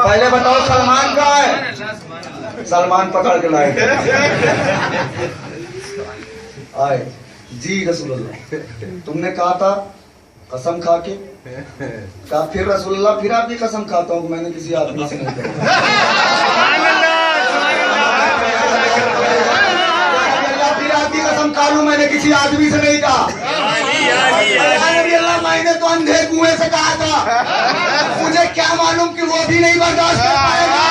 Speaker 1: पहले बताओ सलमान कहाँ है? सलमान पकड़ के लाए आए जी रसूलुल्लाह, तुमने कहा था कसम खा के, कहा फिर रसूलुल्लाह फिर आपकी कसम खाता हूँ मैंने किसी आदमी से नहीं कहा। फिर आपकी कसम खा लूं मैंने किसी आदमी से नहीं कहा। मैंने तो अंधे कुएं से कहा था, मुझे क्या मालूम कि वो भी नहीं बर्दाश्त कर पाएगा।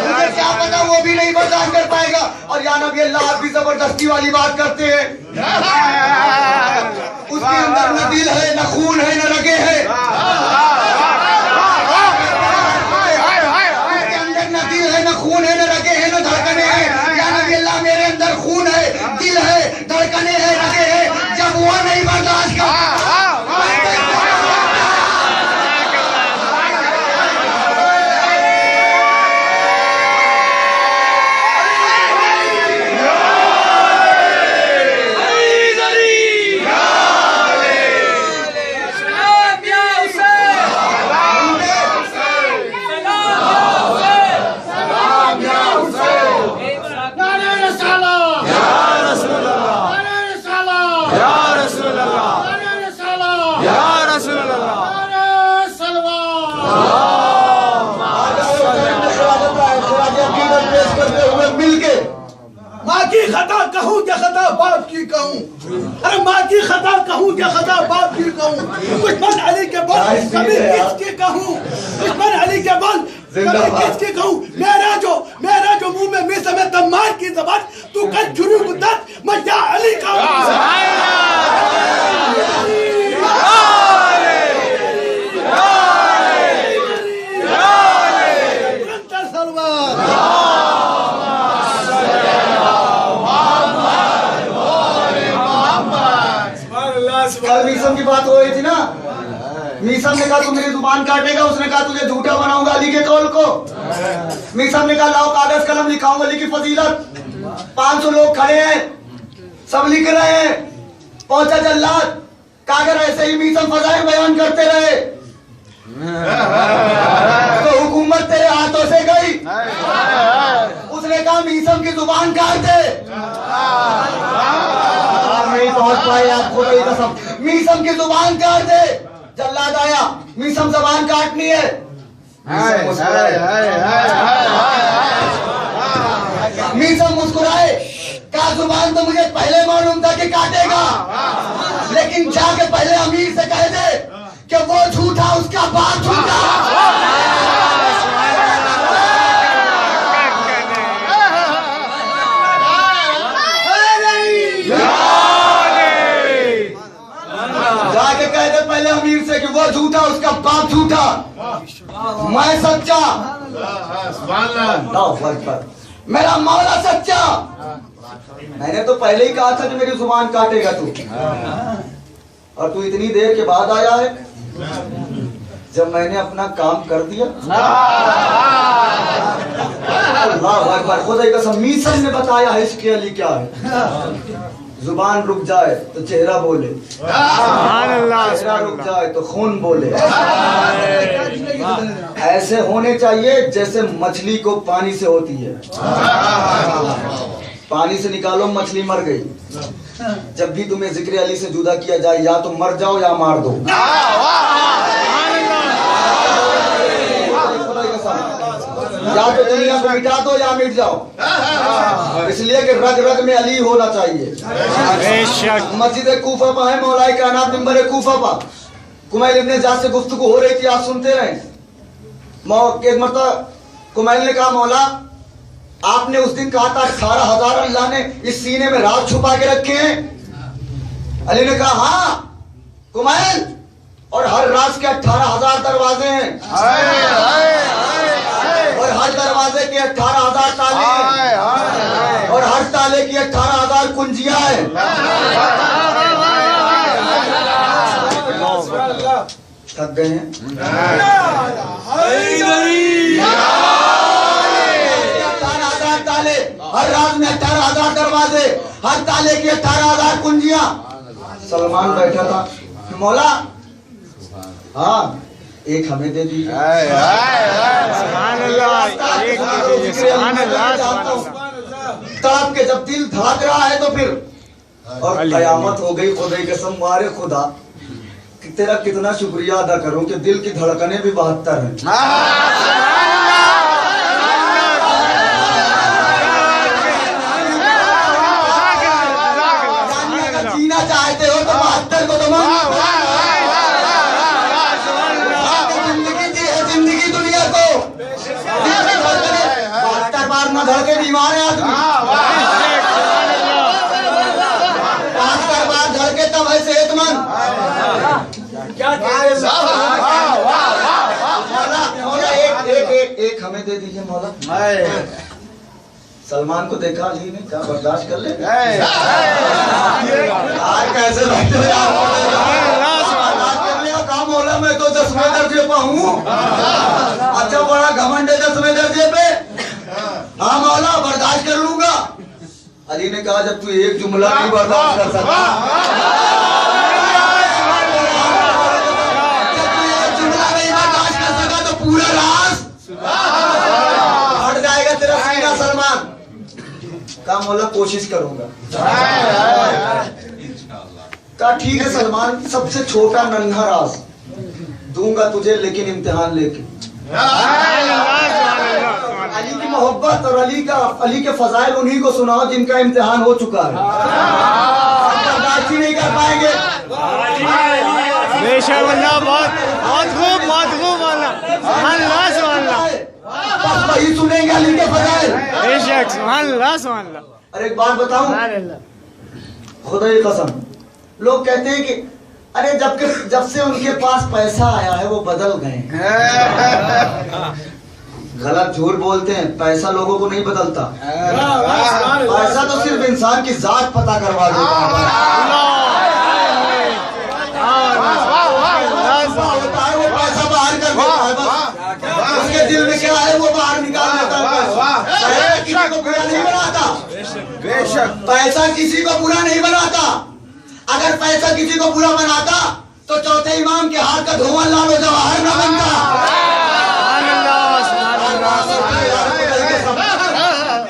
Speaker 1: मुझे क्या पता वो भी नहीं बर्दाश्त कर पाएगा। और या नबी अल्लाह आप भी जबरदस्ती वाली बात करते हैं। उसके अंदर न दिल है, न खून है, न रगे है। उसके अंदर न दिल है, न खून है, न रगे है, न धड़कने हैं। या नबी अल्लाह मेरे अंदर खून है, दिल है, धड़कने हैं, रगे हैं। जब वो नहीं बर्दाश्त करता
Speaker 3: खता कहूँ क्या खता बाप की कहूँ, अरे माँ की खता कहूँ क्या खता बाप की कहूँ। दुश्मन अली के बल कभी किसकी कहूँ, दुश्मन अली के बल कभी किसकी कहूँ। मेरा जो मुंह में मिस में तमाम की जबान तू कर जुनू मुद्दत मैं या अली का
Speaker 1: मीसम की बात हो रही थी ना। मीसम ने कहा तू मेरी जुबान काटेगा, उसने कहा तुझे झूठा बनाऊंगा अली के कौल को। मीसम ने कहा लाओ कागज कलम लिखाऊंगा अली की फजीलत। 500 लोग खड़े हैं, सब लिख रहे हैं। पहुंचा जल्लाद, कागज ऐसे ही मीसम फजाएं बयान करते रहे तो हुकूमत तेरे हाथों से गई। उसने कहा मीसम की जुबान काट दे। नहीं पहुंच पाए आपको नहीं कसम। मीसम की जुबान काट दे। जल्लाद आया, मीसम जुबान काटनी है। मीसम मुस्कुराए, कहा जुबान तो मुझे पहले मालूम था कि काटेगा, लेकिन जाके पहले अमीर से कह दे कि वो झूठा उसका बाप झूठा। अल्लाहु अकबर। मेरा मौला सच्चा। मैंने तो पहले ही कहा था कि मेरी जुबान काटेगा तू, और तू इतनी देर के बाद आया है जब मैंने अपना काम कर दिया। अल्लाहु अकबर। खुदा की कसम मीसम ने बताया है इसके अली क्या है। जुबान रुक जाए तो चेहरा बोले, चेहरा रुक जाए तो खून बोले। ऐसे होने चाहिए जैसे मछली को पानी से होती है। पानी से निकालो मछली मर गई। जब भी तुम्हें जिक्र अली से जुदा किया जाए या तो मर जाओ या मार दो। या तो दुनिया को मिटा दो या मिट जाओ। इसलिए कि रग रग में अली होना चाहिए। मस्जिद कूफा पर है मौलाए कायनात मिंबर कूफा पर कुमैल इब्ने जाद से गुफ्तगू हो रही थी, आप सुनते रहे। एक मरतबा कुमैल ने कहा मौला आपने उस दिन कहा था 18,000 अल्लाह ने इस सीने में राज छुपा के रखे हैं। अली ने कहा हाँ कुमैल, और हर राज के 18,000 दरवाजे हैं और हर दरवाजे के 18,000 ताले हैं और हर ताले की 18,000 कुंजियां हैं। थक गए हैं? 18,000 ताले, हर राज में 18,000 दरवाजे, हर ताले की 18,000 कुंजियां। सलमान बैठा था, मौला हाँ एक हमें दे दीजिए। तड़प के जब दिल धड़क रहा है तो फिर और कयामत हो गई। खुदा की कसम मारे खुदा कि तेरा कितना शुक्रिया अदा करूं कि दिल की धड़कनें भी 72 हैं। अगर जीना चाहते हो तो 72 को तुम जिंदगी दुनिया को 72 बार न धड़के बीमार है आदमी। 72 बार धड़के तब है सेहतमंद। मौला एक हमें दे दीजिए मौला। सलमान को देखा अली ने क्या बर्दाश्त कर ले। कैसे बैठे हो काम मौला, मैं तो 10वें दर्जे पर हूँ। अच्छा बड़ा घमंड है 10वें दर्जे पे। हाँ मौला बर्दाश्त कर लूंगा। अली ने कहा जब तू एक जुमला नहीं बर्दाश्त कर सकता, जब तू एक जुमला नहीं बर्दाश्त कर सका तो पूरा राज हट जाएगा तेरा सीना। सलमान कहा मौला कोशिश करूंगा। कहा ठीक है सलमान, सबसे छोटा नन्हा राज दूंगा तुझे लेकिन इम्तिहान लेके। अली की मोहब्बत और अली के फजाइल उन्हीं को सुनाओ जिनका इम्तिहान हो चुका है। बर्दाश्त ही नहीं कर पाएंगे।
Speaker 2: बेशक अल्लाह बहुत खूब अल्लाह
Speaker 1: वही सुनेंगे अली के फजाइल।
Speaker 2: बेशक सुभान अल्लाह।
Speaker 1: अरे एक बात बताऊं, खुदा की कसम लोग कहते हैं कि अरे जब से उनके पास पैसा आया है वो बदल गए। गलत झूठ बोलते हैं। पैसा लोगों को नहीं बदलता। पैसा तो सिर्फ इंसान की जात पता करवा देता है। वो पैसा बाहर कर देता है, बस उसके दिल में क्या है वो बाहर निकाल देता है। पैसा किसी को बुरा नहीं बनाता। पैसा किसी को बुरा नहीं बनाता। अगर पैसा किसी को बुरा बनाता तो चौथे इमाम के हाथ का धुआं लालो जवाहर न बनता।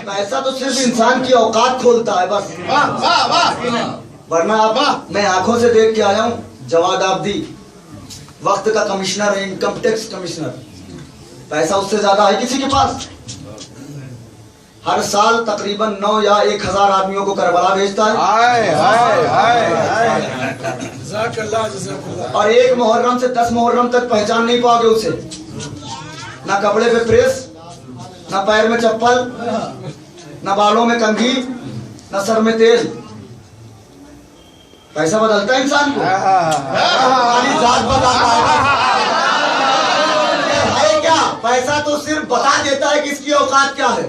Speaker 1: पैसा तो सिर्फ इंसान की औकात खोलता है बस। वरना आप मैं आंखों से देख के आया हूँ जवाद आब्दी वक्त का कमिश्नर है, इनकम टैक्स कमिश्नर। पैसा उससे ज्यादा है किसी के पास। हर साल तकरीबन 9 या 1,000 आदमियों को करबला भेजता है। और एक मुहर्रम से 10 मुहर्रम तक पहचान नहीं पाओगे उसे। ना कपड़े पे प्रेस, ना पैर में चप्पल, ना बालों में कंघी, ना सर में तेल। पैसा बदलता है इंसान को, खाली जात बदलता है क्या? पैसा तो सिर्फ बता देता है कि इसकी औकात क्या है।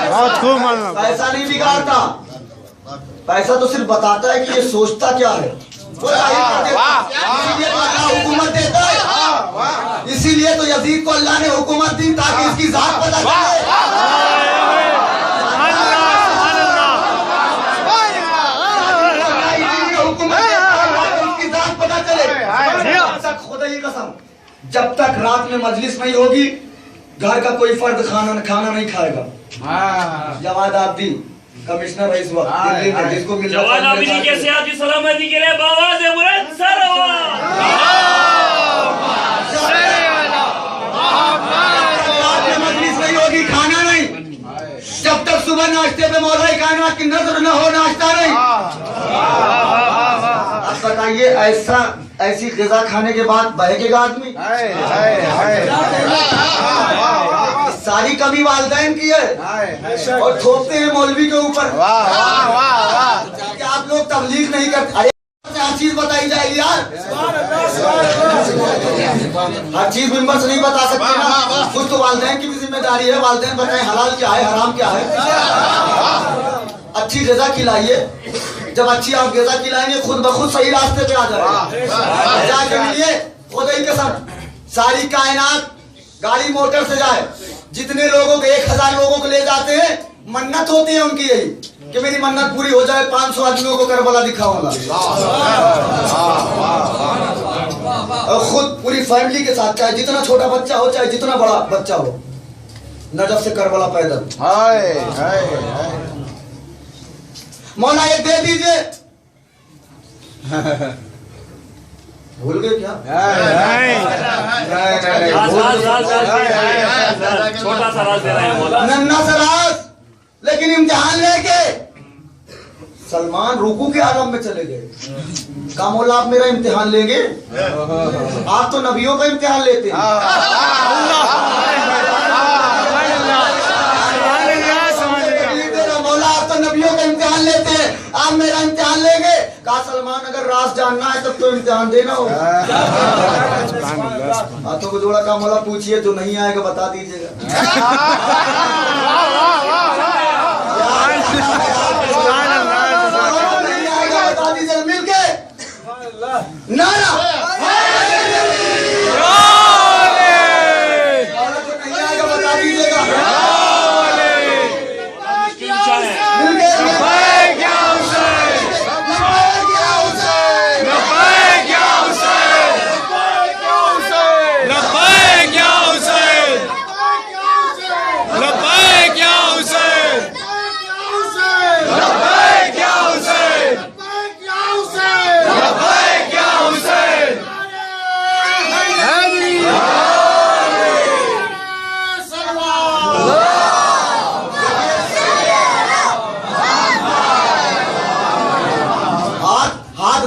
Speaker 2: बहुत खूब मालूम।
Speaker 1: पैसा नहीं बिगाड़ता, पैसा तो सिर्फ बताता है कि ये सोचता क्या है। वो जाहिर कर देता है। इसीलिए तो अल्लाह हुकूमत देता है, इसीलिए तो यजीद को अल्लाह ने हुकूमत दी ताकि इसकी जात पता चले। खुदा की कसम, जब तक रात में मजलिस नहीं होगी घर का कोई फर्द खाना नहीं खाएगा। जवाद आबदी कमिश्नर है इस वक्त दिल्ली में, जिसको
Speaker 6: जवाद आबदी के सियाद की सलामती के लिए बावाज़ बुलंद सलावत।
Speaker 1: रात में मजलिस नहीं होगी, खाना नहीं, जब तक सुबह नाश्ते पे मौलाई कायनात की नजर न हो, नाश्ता नहीं। अब बताइए ऐसी ग़िज़ा खाने के बाद बहकेगा आदमी? सारी कमी वालिदैन की है और थोपते हैं मौलवी के ऊपर। क्या आप लोग तबलीग नहीं करते? अरे हर चीज बताई जाएगी यार, हर चीज मिंबर से नहीं बता सकते ना। कुछ तो वालिदैन की भी जिम्मेदारी है, वालिदैन बताएं हलाल क्या है हराम क्या है। अच्छी ग़िज़ा खिलाइए, जब अच्छी आप ग़िज़ा खिलाएंगे खुद ब खुद सही रास्ते पे आ जाएगा। जाके मिलिए, खुदा की कसम सारी कायनात गाड़ी मोटर से जाए, जितने लोगों को 1000 लोगों को ले जाते हैं, मन्नत होती है उनकी यही कि मेरी मन्नत पूरी हो जाए, 500 आदमियों को करबला दिखाऊंगा। और खुद पूरी फैमिली के साथ, चाहे जितना छोटा बच्चा हो चाहे जितना बड़ा बच्चा हो, नजफ से करबला पैदल। मौला ये दे दीजिए। भूल गए क्या?
Speaker 6: छोटा सा राज दे रहे हैं मौला,
Speaker 1: नन्ना सा राज, लेकिन इम्तिहान लेके सलमान रुकू के आलम में चले गए। कहा मौला आप मेरा इम्तिहान लेंगे? आप तो नबियों का इम्तिहान लेते हैं। मौला आप तो नबियों का इम्तिहान लेते हैं, आप मेरा इम्तिहान लेंगे? कहा सलमान अगर राज जानना है तब तो इम्तिहान देना होगा। हाथों को जोड़ा, कहा मौला पूछिए, जो नहीं आएगा बता दीजिएगा। नहीं आएगा बता दीजिएगा, मिलके नारा नहीं आएगा बता दीजिएगा।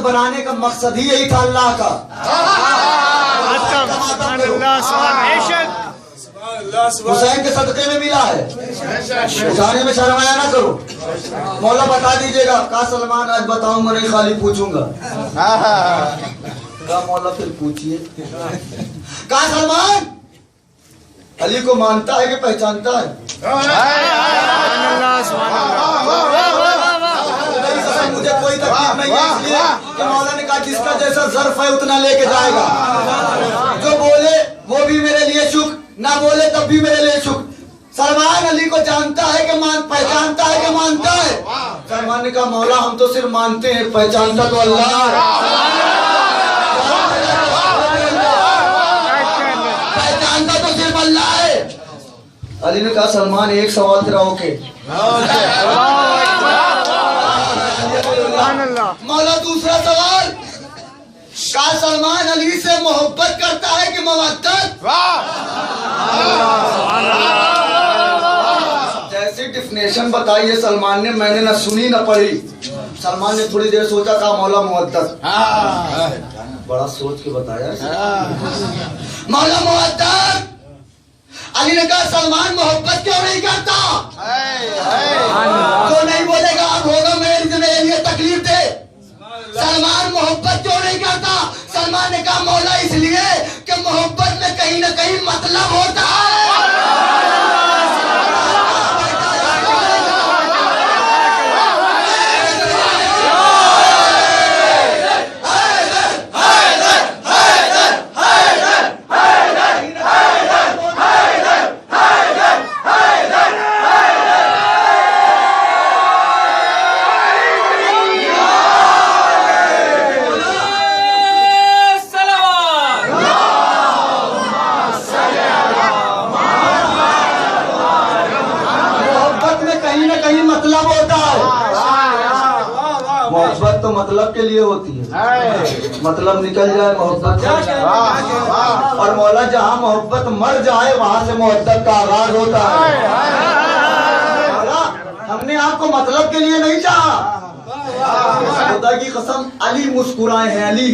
Speaker 1: बनाने का मकसद ही यही था अल्लाह का। हुसैन के सदक़े में मिला है, उठाने में शर्माया ना करो। मौला बता दीजिएगा। कहा सलमान आज बताऊंगा नहीं, खाली पूछूंगा। कहा मौला फिर पूछिए। कहा सलमान अली को मानता है कि पहचानता है? मुझे कोई तकलीफ नहीं है, इसलिए कि मौला ने कहा जिसका जैसा ज़र्फ है उतना लेके जाएगा। जो बोले वो भी मेरे लिए शुक्र, ना बोले तब भी मेरे लिए शुक्र। सलमान अली को जानता है कि पहचानता है कि मानता है? सलमान ने कहा मौला हम तो सिर्फ मानते हैं, पहचानता तो अल्लाह है। पहचानता तो सिर्फ अल्लाह है। अली ने कहा सलमान एक सवाल तेरा ओके? मौला दूसरा सवाल। कहा सलमान अली से मोहब्बत करता है कि मवद्दत? जैसी डिफिनेशन बताई है सलमान ने, मैंने ना सुनी ना पढ़ी। सलमान ने थोड़ी देर सोचा, कहा मौला मवद्दत। बड़ा सोच के बताया मौला मवद्दत। अली ने कहा सलमान मोहब्बत क्यों नहीं करता? तो नहीं बोलेगा अब होगा मेरे लिए तकलीफ दे। सलमान मोहब्बत क्यों नहीं करता? सलमान ने कहा मौला इसलिए कि मोहब्बत में कहीं ना कहीं मतलब होता कहीं न कहीं मतलब होता है। मोहब्बत तो मतलब के लिए होती है, मतलब निकल जाए मोहब्बत, और मौला जहाँ मोहब्बत मर जाए वहां से मोहब्बत का आगाज होता है। मौला हमने आपको मतलब के लिए नहीं चाहा, खुदा की कसम अली मुस्कुराए हैं, अली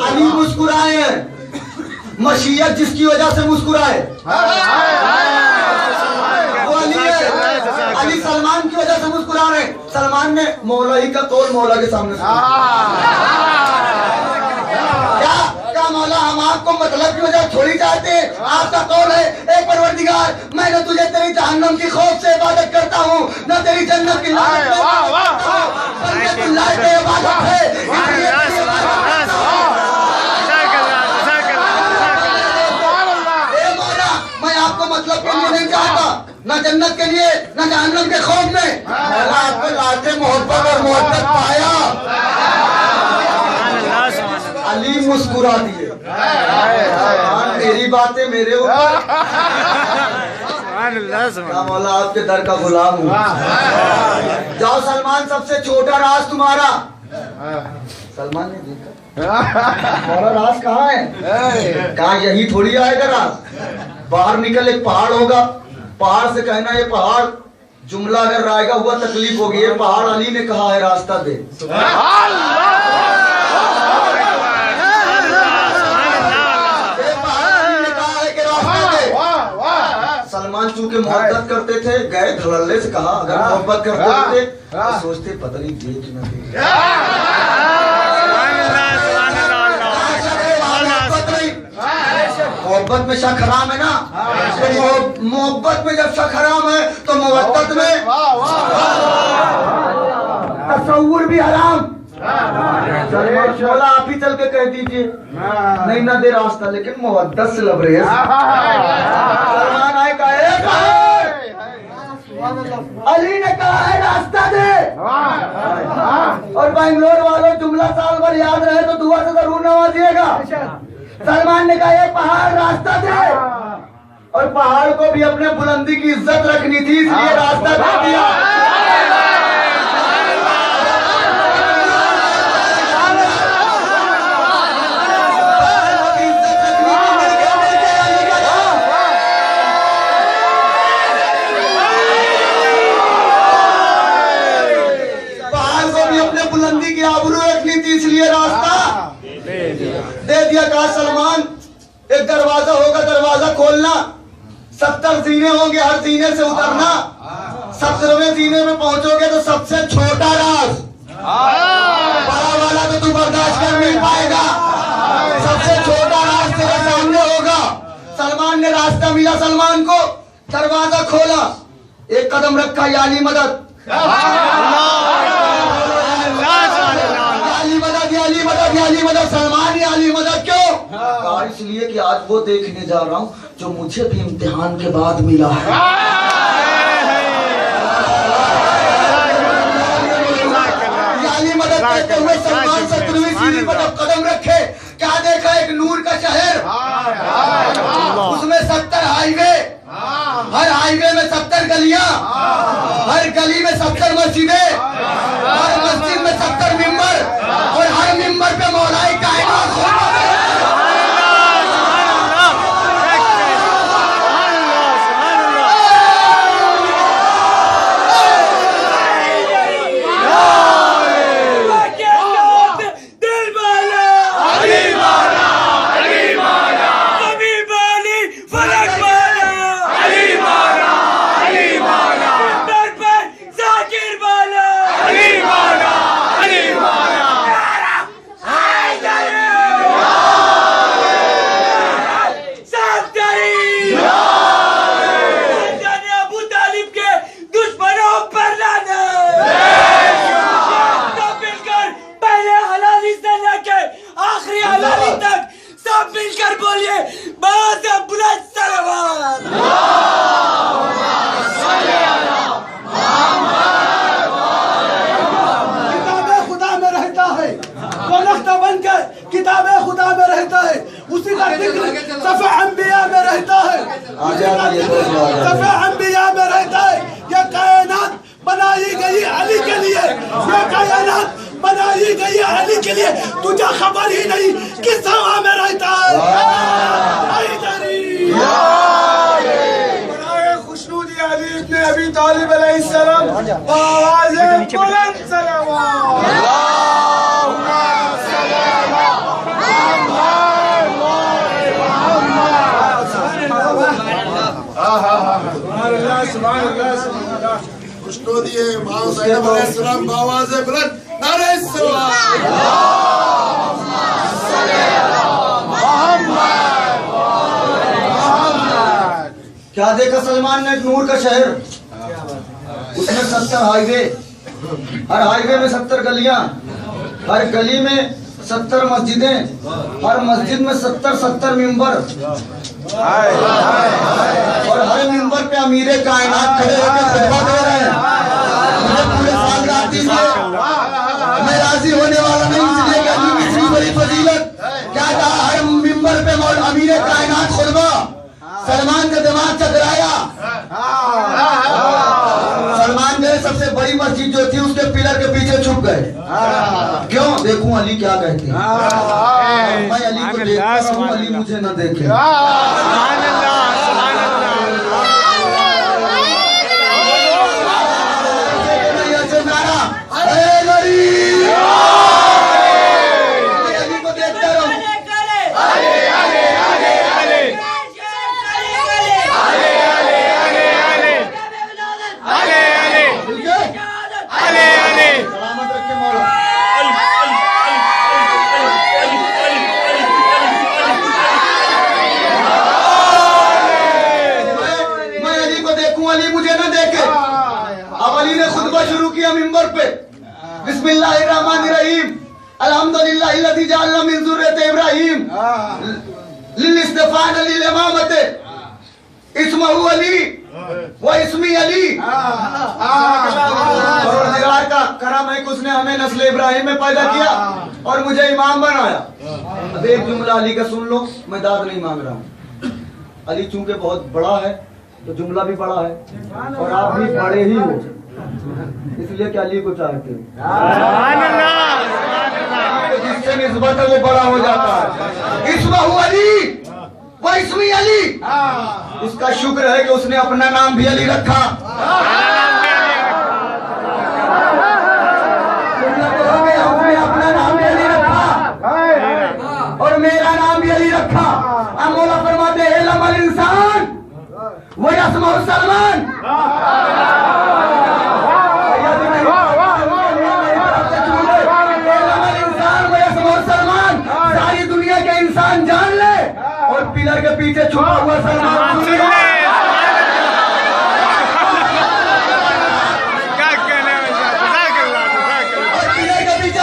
Speaker 1: अली मुस्कुराए हैं। मशीयत जिसकी वजह से मुस्कुराए वो अली है। अली सलमान की वजह से मुस्कुरा रहे। सलमान ने मौला ही का कौल मौला के सामने क्या मौला हम आपको मतलब की वजह थोड़ी चाहते हैं। आपका कौल है ए परवरदिगार मैं न तुझे तेरी जहन्नम की खौफ से इबादत करता हूँ न तेरी जन्नत की लालच से इबादत है। मैं आपको मतलब के लिए नहीं चाहता, न जन्नत के लिए न जहन्नम के खौफ में। आपको लाते मोहब्बत और मोहब्बत पाया, अली मुस्कुरा दिए। मेरी बातें मेरे ऊपर, मौला आपके दर का गुलाम हूँ। जाओ सलमान सबसे छोटा राज तुम्हारा। सलमान ने देखा मौला राज कहाँ है, कहा यही थोड़ी आएगा राज। बाहर निकल, एक पहाड़ होगा, पहाड़ से कहना ये पहाड़ जुमला अगर रायगा हुआ तकलीफ होगी। ये पहाड़ अली ने कहा है रास्ता दे। सलमान चूंकि मोहब्बत करते थे, गए धड़ल्ले से कहा अगर मोहब्बत करते थे तो सोचते पतली देख न दे। मोहब्बत में शक हराम है ना, तो मोहब्बत में जब शक हराम है तो मोहब्बत में तसव्वुर भी हराम। बोला आप ही चल के कह दीजिए नहीं ना दे रास्ता, लेकिन मोहब्बत से लब रहे हैं। सलमान आए कहा अली ने कहा है रास्ता दे। और बेंगलोर वालों जुमला साल भर याद रहे तो दुआ से जरूर नवाजिएगा। सलमान ने कहा ये पहाड़ रास्ता दे, और पहाड़ को भी अपने बुलंदी की इज्जत रखनी थी इसलिए रास्ता दे दिया। पहाड़ को भी अपने बुलंदी की आबरू रखनी थी इसलिए रास्ता दे दिया। कहा सलमान एक दरवाजा होगा, दरवाजा खोलना, 70 जीने होंगे, हर जीने से उतरना। 70वें जीने में पहुंचोगे तो सबसे छोटा राज, बड़ा वाला तो तू बर्दाश्त कर नहीं पाएगा, सबसे छोटा राज तेरे सामने होगा। सलमान ने रास्ता मिला, सलमान को दरवाजा खोला, एक कदम रखा, याली मदद, अली मदद। सलमान ही अली मदद क्यों? कहा इसलिए कि आज वो देखने जा रहा हूँ जो मुझे भी इम्तिहान के बाद मिला है। अली मदद कहते हुए सलमान 70वीं सीढ़ी पर जब कदम रखे, क्या देखा? एक नूर का शहर, उसमें 70 हाईवे, हर हाईवे में 70 गलियां, हर गली में 70 मस्जिदें, हर मस्जिद में 70 मिंबर, और हर मिंबर पे मौलाए कायनात।
Speaker 6: अली
Speaker 3: सफे अंबिया में रहता है। ये कायनात बनाई गई अली के लिए, ये कायनात बनाई गई अली के लिए। तुझे खबर ही नहीं किस हवा में रहता है। खुशनूदी अली इब्ने अबी तालिब अलैहिस्सलाम आवाज़े बुलंद सलावत।
Speaker 7: खुशनूदी इमाम ज़ैनब अलैहिस्सलाम आवाज़े बुलंद नारे सलावत।
Speaker 1: क्या देखा सलमान ने? एक नूर का शहर, उसमें 70 हाईवे, हर हाईवे में 70 गलियां, हर गली में 70 मस्जिदें, हर मस्जिद में 70 मिंबर, और हर मिंबर पे अमीरे कायनात खड़े होकर खुतबा दे रहे हैं। मुझे पूरे साल रात दीजिए, मैं राजी होने वाला नहीं, इसलिए कि अली की इतनी बड़ी फजीलत। क्या था? हर मिंबर पे मौल अमीरे कायनात खुतबा। सलमान का दिमाग चकराया। सलमान ने सबसे बड़ी मस्जिद जो थी उसके पिलर के पीछे छुप गए। क्यों? देखूं अली क्या कहते हैं। मैं अली को देखता रहूं, अली मुझे न देखे। अली को देखता रहूं। सलामत रखे मौला। मैं अली को देखूं, अली मुझे ना देखे। अब अली ने खुतबा शुरू किया मिंबर पे। बिस्मिल्लाहिर्रहमानिर्रहीम, अल्हम्दुलिल्लाहिल्लज़ी जअलना मिन ज़ुर्रिय्यति इब्राहीम लिल इस्तिफ़ान लिल इमामति इस्मुहु अली वो इस्मी अली। परवरदिगार का करम है कि उसने हमें नस्ल इब्राहिम में पैदा किया और मुझे इमाम बनाया। अब एक जुमला अली का सुन लो, मैं दाद नहीं मांग रहा हूँ। अली चूंकि बहुत बड़ा है तो जुमला भी बड़ा है, और आप भी बड़े ही हो, इसलिए कि अली को चाहते हो। जिससे निस्बत है वो बड़ा हो जाता है। इस्मुहु अली वो इस्मी अली। इसका शुक्र है कि उसने अपना नाम भी अली रखा। उसने अपना नाम भी अली रखा और मेरा नाम भी अली रखा। अब मौला फरमाते हैं लमल इंसान वो यसमुहु सलमान। सारी दुनिया के इंसान जान ले और पिलर के पीछे छुपा हुआ सलमान सुन ले। और पिलर के पीछे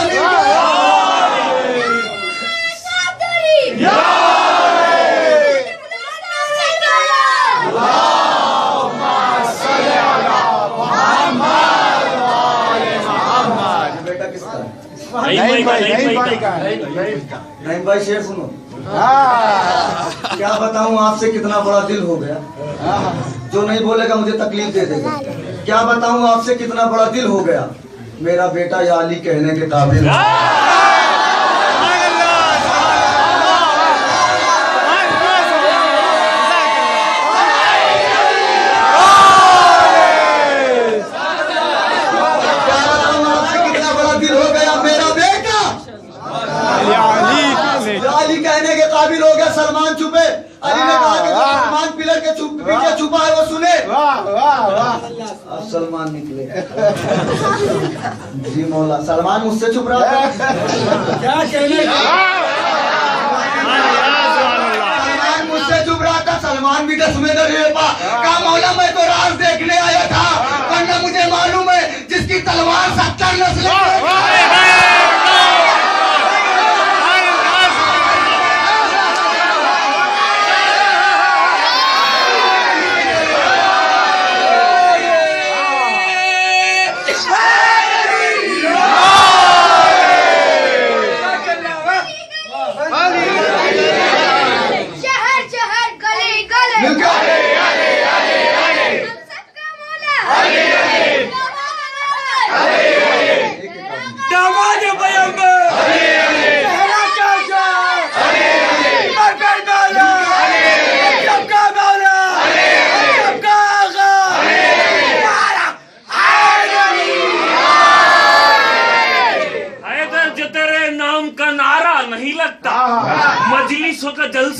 Speaker 1: बेटा किसका है? नहीं भाई शेर सुनो। क्या बताऊं आपसे कितना बड़ा दिल हो गया। जो नहीं बोलेगा मुझे तकलीफ दे देगा। क्या बताऊं आपसे कितना बड़ा दिल हो गया। मेरा बेटा या अली कहने के काबिल है। अली कहने के काबिल हो गया। सलमान छुपे। अली ने कहा कि जो सलमान पिलर के पीछे छुपा है वो सुने। अब सलमान निकले। जी मौला, सलमान मुझसे छुप रहा था। क्या कहने? सलमान मुझसे छुप रहा था। सलमान भी 10 में कहा मौला मैं तो राज देखने आया था, वरना मुझे मालूम है जिसकी तलवार 70 नस्लें।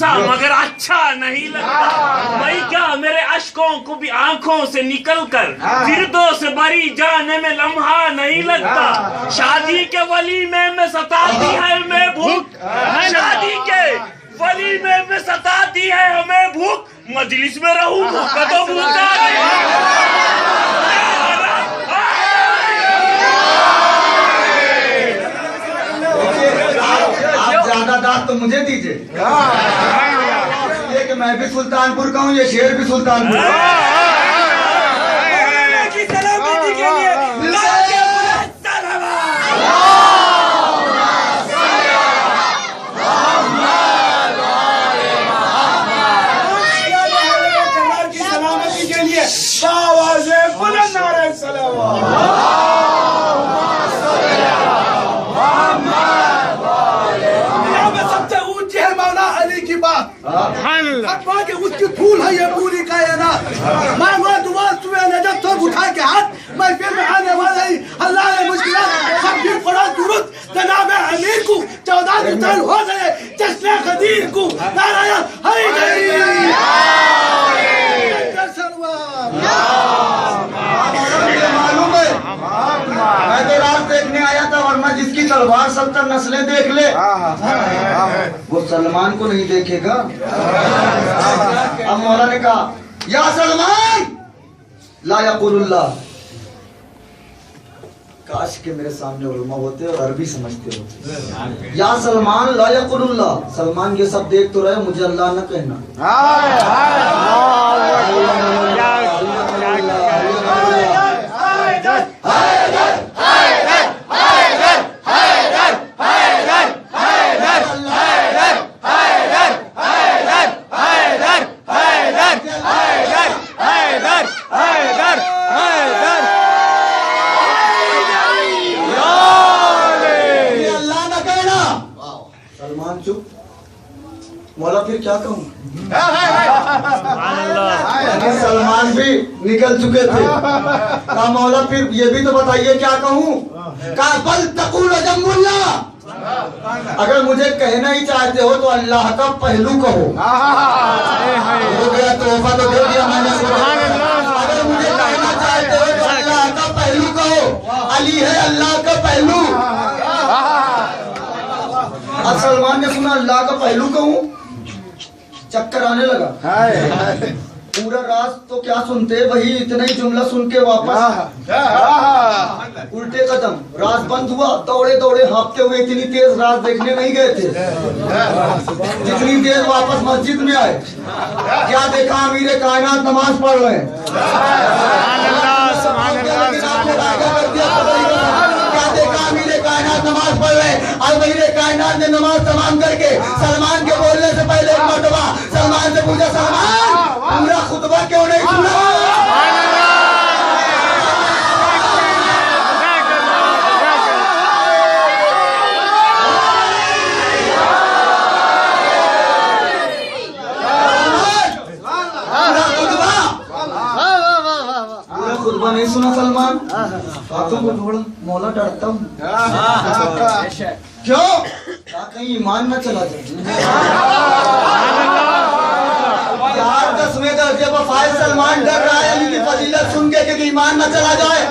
Speaker 6: सा मगर अच्छा नहीं लगता। भाई क्या मेरे अश्कों को भी आंखों से निकल कर फिरदों से बरी जाने में लम्हा नहीं लगता। शादी के वलीमे में सताती है हमें भूख, शादी के वलीमे में सताती है हमें भूख, मजलिस में रहूं भूखा तो भूखा
Speaker 1: ज्यादा दाद तो मुझे दीजिए, इसलिए कि मैं भी सुल्तानपुर का हूँ, ये शेर भी सुल्तानपुर
Speaker 3: के उसकी फूल है ये पूरी कायनात। मैं वो दुआ सुबह नजर तो उठा के हाथ मैं फिर में आने वाला ही अल्लाह ने मुश्किलात सब फिर पड़ा दुरुस्त जनाब अमीर को 14 साल हो गए जश्न कदीर को नारायण
Speaker 1: मालूम है। मैं तो रात देखने आया था, वरना जिसकी तलवार 70 नस्लें देख ले वो सलमान को नहीं देखेगा। अब मौला ने कहा या सलमान ला यक़ुलुल्लाह, काश के मेरे सामने उलमा होते और अरबी समझते होते। या सलमान ला यक़ुलुल्लाह, सलमान ये सब देख तो रहे, मुझे अल्लाह न कहना। मौला फिर क्या कहूँ, सलमान भी निकल चुके थे। कहा मौला फिर ये भी तो बताइए क्या कहूँ। कहा बल तक़ूल जम्मुल्ला, अगर मुझे कहना ही चाहते हो तो अल्लाह का पहलू कहो। हो गया तोहफा तो दे दिया मैंने। अगर मुझे कहना चाहते हो तो अल्लाह का पहलू कहो, अली है अल्लाह का पहलू। अब सलमान ने सुना अल्लाह का पहलू कहूँ, चक्कर आने लगा। पूरा रात तो क्या सुनते, वही इतना ही जुमला सुन के वापस उल्टे कदम। रात बंद हुआ, दौड़े दौड़े हाँपते हुए इतनी तेज रात देखने नहीं गए थे जितनी देर वापस मस्जिद में आए। क्या देखा, अमीर कायनात नमाज पढ़ रहे हैं। क्या देखा, अमीर कायनात नमाज पढ़ रहे हैं। और अमीर कायनात ने नमाज तमाम करके सलमान के बोलने से पहले एक मरतबा सलमान से पूछा, सलमान पूरा खुतबा क्यों नहीं सुना। खुतबा नहीं सुना सलमान। बातों को थोड़ा मौला डरता हूँ। क्यों, कहीं ईमान न चला जाए। यार 10वें दर्जे पर फाइज सलमान डर रहा है अली की फजीलत सुन के कि ईमान न चला जाए।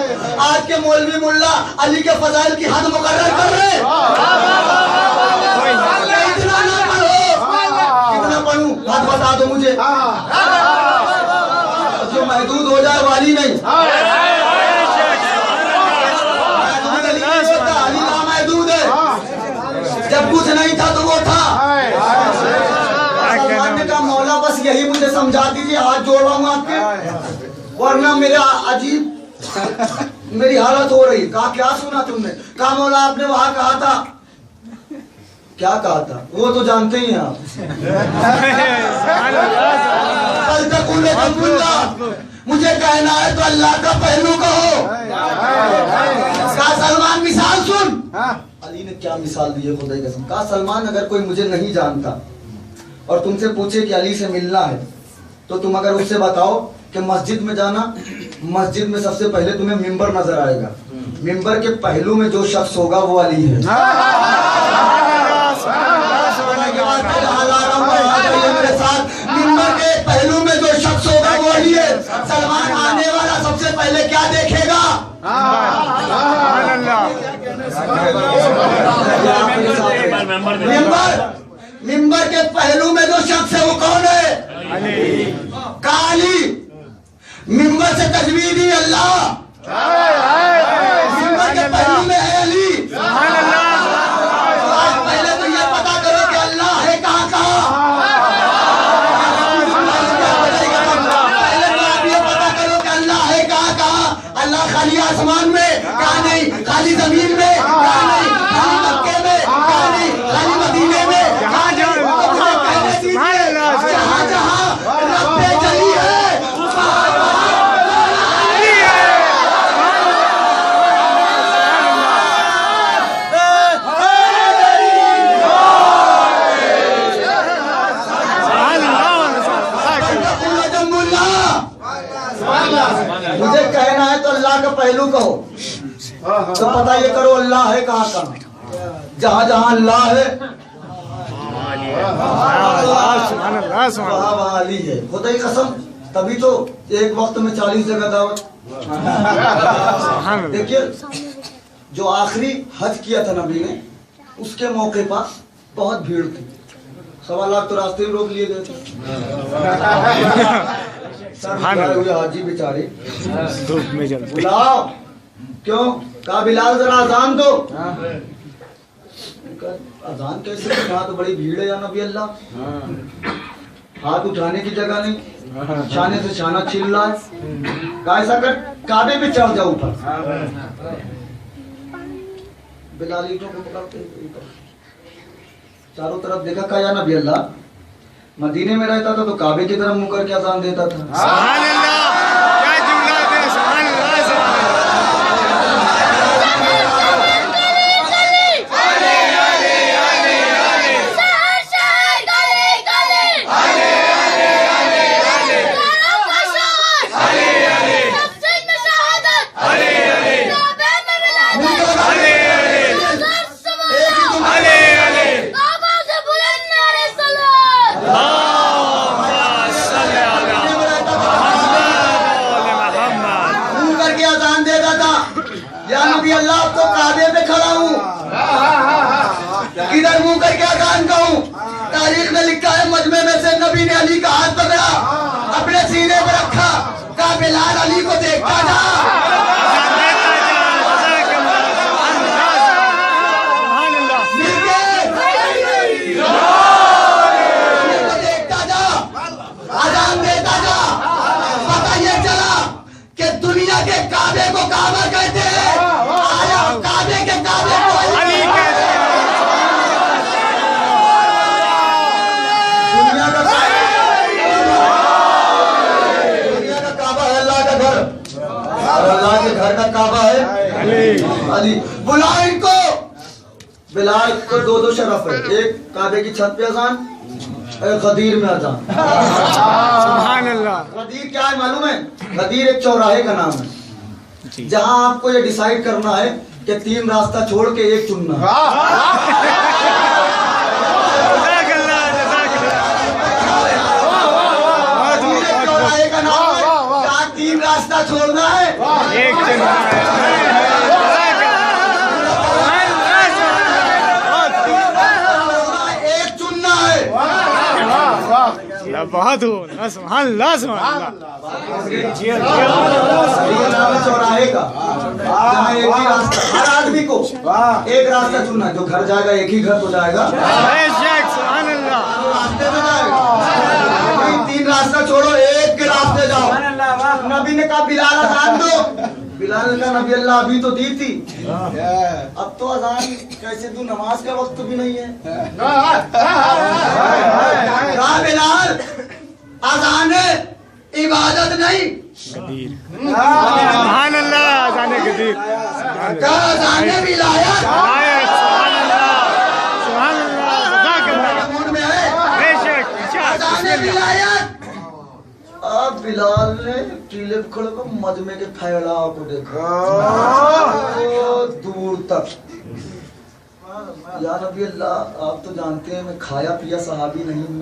Speaker 1: आज के मौलवी मुल्ला अली के फजाइल की हद मुकर्रर कर रहे। इतना ना पढ़ो, कितना पढ़ूं हद बता दो मुझे। जो महदूद हो जाए वाली नहीं, अली नामहदूद है। जब कुछ नहीं था तो वो था। सलमान ने कहा मौला बस यही मुझे समझा दीजिए, हाथ जोड़ रहा हूँ आपके, वरना मेरा अजीब मेरी हालत हो रही। कहा क्या सुना तुमने। कहा मौला आपने वहां कहा था। क्या कहा था वो तो जानते ही हैं आप। मुझे कहना है तो अल्लाह का पहलू कहो। कहा सलमान मिसाल सुन। अली ने क्या मिसाल दी है खुदा की कसम। कहा सलमान अगर कोई मुझे नहीं जानता और तुमसे पूछे कि अली से मिलना है तो तुम अगर उससे बताओ कि मस्जिद में जाना, मस्जिद में सबसे पहले तुम्हें मिंबर नजर आएगा, मिंबर के पहलू में जो शख्स होगा वो अली है। सलमान आने वाला सबसे पहले क्या देखेगा? मिंबर के पहलू में जो शख्स है वो कौन है? काली। मिंबर से तजवीज दी अल्लाह, मिंबर के पहलू में है अली। आज पहले तो ये पता करो कि अल्लाह है कहाँ कहाँ। पहले तो आप ये पता करो कि अल्लाह है कहाँ कहाँ। अल्लाह खाली आसमान में, कहाँ नहीं, खाली जमीन में, कहाँ नहीं, खाली मक्के में, कहाँ नहीं, खाली मदीने में, कहाँ जहाँ जहाँ रब्बे जली है मुझे कहना है तो अल्लाह का पहलू कहो, तो पता ये करो अल्लाह है कहाँ कहाँ। जहाँ जहाँ अल्लाह है वहाँ अली है। खुदा की कसम, तभी तो एक वक्त में 40 जगह दावत। देखिए जो आखिरी हज किया था नबी ने, उसके मौके पर बहुत भीड़ थी। 1.25 लाख तो रास्ते में रोक लिए गए थे। हाजी बेचारे
Speaker 2: धूप में जलते।
Speaker 1: बुलाओ, क्यों? कहा बिलाल जरा अजान दो। अजान कैसे? कहा तो बड़ी भीड़ है या नबी अल्लाह, हाथ उठाने की जगह नहीं, छाने से छाना छिल रहा है। कहा ऐसा कर, काबे पे चढ़ जाओ ऊपर। बिलाल ईंटों को पकड़ते चारों तरफ देखा। कहा या नबी अल्लाह, मदीने में रहता था तो काबे की तरफ मुंह करके अजान देता था।
Speaker 2: सुभान अल्लाह, क्या जुमला है, सुभान अल्लाह, सुभान अल्लाह।
Speaker 1: अल्लाह तो काबे पे खड़ा हूँ, किधर मुंह करके अजान कहूँ? तारीख में लिखा है मजमे में से नबी ने अली का हाथ पकड़ा, अपने सीने पर रखा, कहा बिलाल अली को देखता जा। देखता जा, अजान देता जा। पता ये चला कि दुनिया के काबे को काबा कहते हैं, काबे के काबे को अली कहते हैं। दुनिया का काबा है अल्लाह का घर, और अल्लाह के घर का काबा है अली। बुलाओ इनको। बिलाल को दो शरफ है, एक काबे की छत पे अजान, गदीर में अजान।
Speaker 2: सुभान अल्लाह।
Speaker 1: गदीर क्या है मालूम है? गदीर एक चौराहे का नाम है, जहां आपको ये डिसाइड करना है कि 3 रास्ता छोड़ के एक चुनना है। चौराहे का नाम है, जहां 3 रास्ता छोड़ना है,
Speaker 2: एक चुनना है।
Speaker 1: एक चुनना है।
Speaker 2: बहुत हो, सुभान अल्लाह, सुभान अल्लाह।
Speaker 1: चौराहे का जहाँ एक ही रास्ता, हर आदमी को एक रास्ता चुनना है। जो घर जाएगा एक ही घर तो जाएगा,
Speaker 2: सुभान अल्लाह।
Speaker 1: रास्ते में जाएगा। 3 रास्ता छोड़ो, एक के रास्ते जाओ। नबी ने कहा बिलाल अजान दो। बिलाल ने कहा नबी अल्लाह अभी तो दी थी, अब तो अजान कैसे दूं, नमाज का वक्त भी नहीं है। कहा बिलाल अजान इबादत नहीं,
Speaker 2: सुभान अल्लाह, जाने गदीर।
Speaker 1: कहा अजान विलायत।
Speaker 2: सुभान अल्लाह, सुभान अल्लाह।
Speaker 1: मूड में है
Speaker 2: बेशक
Speaker 1: अजान विलायत। अब बिलाल ने टीले खड़े को मजमे के फैलाव को देखा दूर तक। या नबी अल्लाह, आप तो जानते हैं मैं खाया पिया सहाबी नहीं हूँ।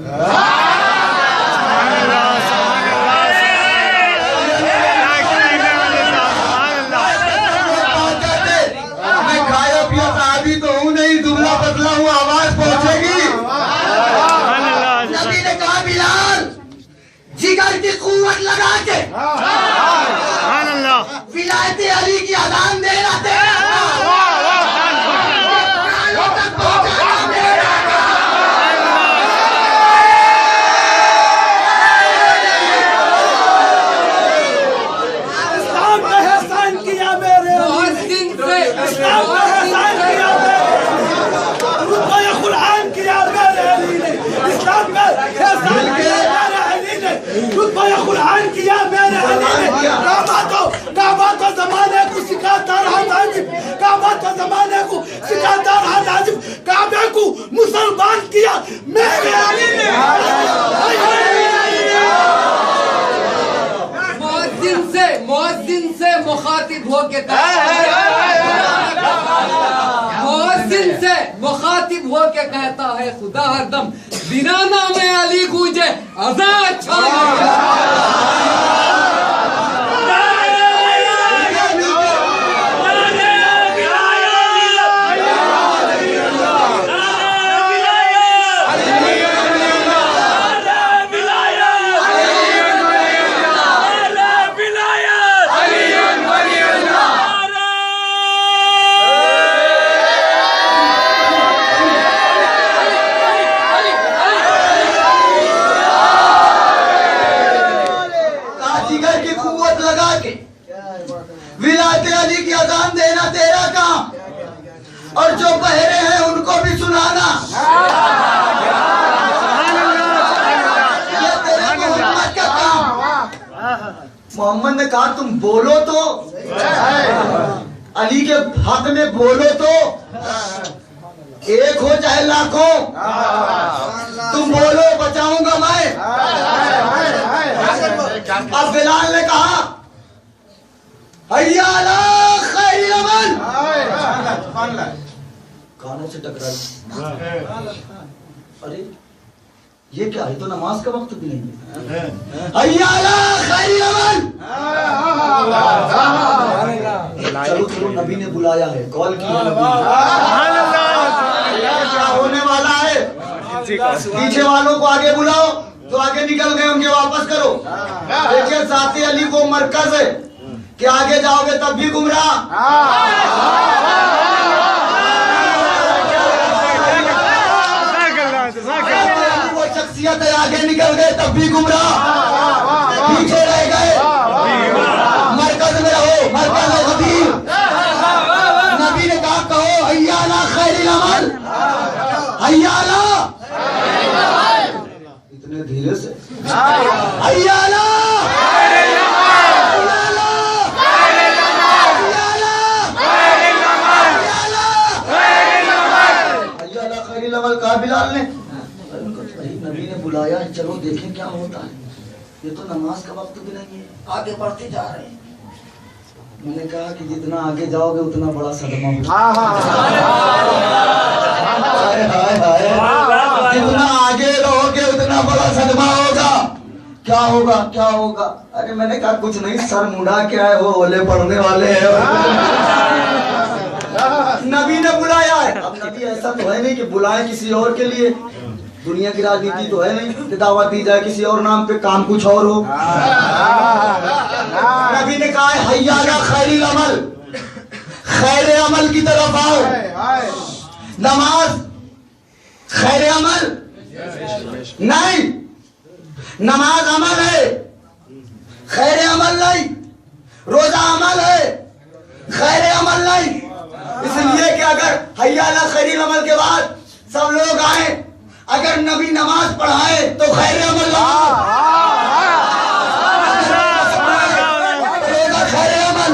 Speaker 1: की कुव्वत लगा के
Speaker 2: सुभान अल्लाह
Speaker 1: विलायत अली की अजान देना तेरा कानों तक पहुंचाना मेरा
Speaker 3: इस्लाम का एहसान किया मेरे मुहस्सिन से, इस्लाम का एहसान किया मेरे रुतबा कुरान किया मेरे अली ने, इस्लाम का एहसान किया मेरे अली ने, रुतबा कुरान किया मेरे अली ने। काबा तो जमाने को सिखाता रहा ताजिब, काबा तो जमाने को सिखाता रहा ताजिब, काबे को मुसलमान किया मेरे अली ने।
Speaker 8: मुअज्जिन से मुखातिब होके कहता है खुदा हरदम बिना नामे अली गूंजे अज़ा अच्छा
Speaker 1: विलायत अली की अजान देना तेरा काम और जो बहरे हैं उनको भी सुनाना ये तेरे मोहम्मद का काम। मोहम्मद ने कहा तुम बोलो तो अली के हक में बोलो तो एक हो चाहे लाखों तुम बोलो बचाऊंगा मैं। अब बिलाल ने कहा हैया अला खैरिल अमल कानों से टकरा। अरे ये क्या है तो नमाज का वक्त भी नहीं है। हैया अला खैरिल अमल चलो चलो नबी ने बुलाया है कॉल की है नबी क्या होने वाला है। पीछे वालों को आगे बुलाओ तो आगे निकल गए उनके वापस करो। देखिए साथी अली वो मरकज है कि आगे जाओगे तब भी गुमराह वो शख्सियत है आगे निकल गए तब भी गुमराह पीछे रह गए मरकज में रहो मरकज में खतीब। नबी ने कहा कहो हैया अला खैरिल अमल हैया अला इतने धीरे से हैया अला अमल कहा बिलाल ने नबी ने बुलाया है चलो देखें क्या होता है। ये तो नमाज का वक्त भी नहीं है आगे बढ़ते जा रहे हैं। मैंने कहा कि जितना आगे जाओगे उतना बड़ा सदमा होगा। जितना आगे रहोगे उतना बड़ा सदमा होगा। क्या होगा क्या होगा। अरे मैंने कहा कुछ नहीं सर मुड़ा के आए हो ओले पढ़ने वाले हैं। नबी ने बुलाया है। अब नबी ऐसा तो है नहीं कि बुलाए किसी और के लिए। दुनिया की राजनीति तो है नहीं कि दावत दी जाए किसी और नाम पे काम कुछ और हो। नबी ने कहा है हैया अला खैरिल अमल खैर अमल की तरफ आओ। नमाज खैर अमल नहीं नमाज अमल है खैर अमल नहीं। रोजा अमल है खैर अमल नहीं। इसलिए कि अगर हैया अला खैरिल अमल के बाद सब लोग आए अगर नबी नमाज पढ़ाए तो खैर अमल खैर अमल।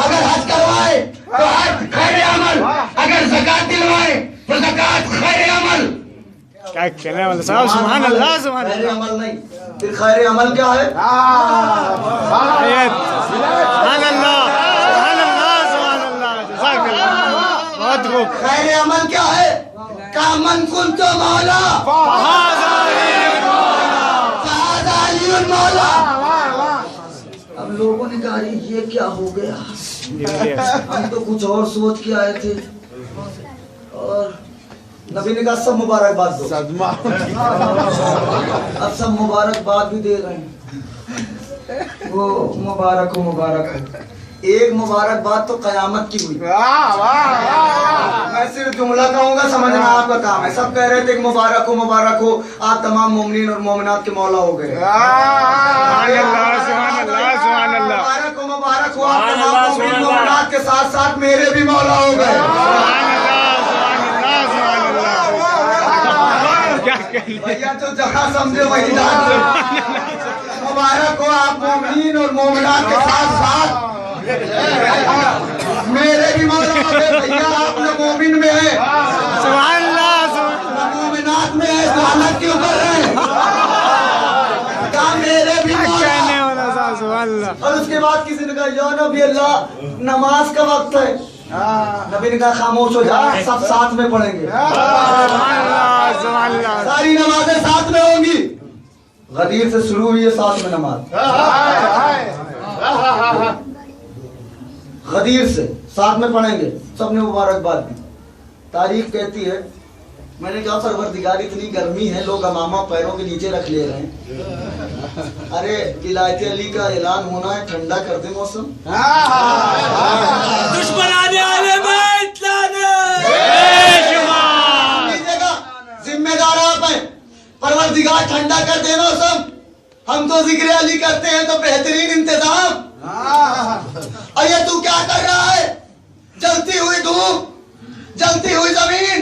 Speaker 1: अगर हज करवाए तो हज खैर अमल। अगर ज़कात दिलवाए तो ज़कात खैर अमल।
Speaker 2: क्या कहने वाले साहब सुभान अल्लाह सुभान
Speaker 1: खैर अमल नहीं। फिर खैर अमल क्या है।
Speaker 2: सुभान अल्लाह बहुत खूब।
Speaker 1: खैर अमल क्या है। कामन कुन तो मौला मौला। अब लोगों ने कहा ये क्या हो गया। हम तो कुछ और सोच के आए थे और नबी ने कहा सब मुबारकबाद दो। अब सब मुबारकबाद भी दे रहे हैं। वो मुबारक हो, मुबारक हो। एक मुबारक बात तो कयामत की हुई। मैं सिर्फ जुमला कहूँगा, समझना आपका काम है। सब कह रहे थे कि मुबारक हो, मुबारक हो, आप तमाम मोमिनीन और मोमिनात के मौला हो गए। मुबारक हो, मुबारक हो, आप तमाम मोमिनीन मोमिनात के साथ साथ मेरे भी मौला हो गए। भैया तो जहाँ समझे वही डाल। मुबारक हो, आप मोमिनीन और मोमिनात के साथ साथ मेरे भी मौला हो गए। भैया आप न मोमिन में है, सुभान अल्लाह, मोमिनात में है, तो हालत क्यों कर रहे हैं? क्या मेरे भी मौला? और उसके बाद किसी ने कहा या नबी अल्लाह, नमाज का वक्त है। नबी ने कहा खामोश हो जा, सब साथ में पढ़ेंगे। सारी नमाजें साथ में होंगी। गदीर से शुरू हुई है साथ में नमाज, गदीर से साथ में पढ़ेंगे। सबने मुबारकबाद दी। तारीफ कहती है, मैंने कहा परवरदिगार इतनी गर्मी है, लोग अमामा पैरों के नीचे रख ले रहे हैं। अरे इलायते अली का ऐलान होना है, ठंडा कर दे मौसम।
Speaker 5: दुश्मन आने वाले
Speaker 1: जिम्मेदार आप हैं, परवरदिगार ठंडा कर दे मौसम। हम तो जिक्र अली करते हैं तो बेहतरीन इंतजाम। और ये तू क्या कर रहा है? जलती हुई धूप, जलती हुई जमीन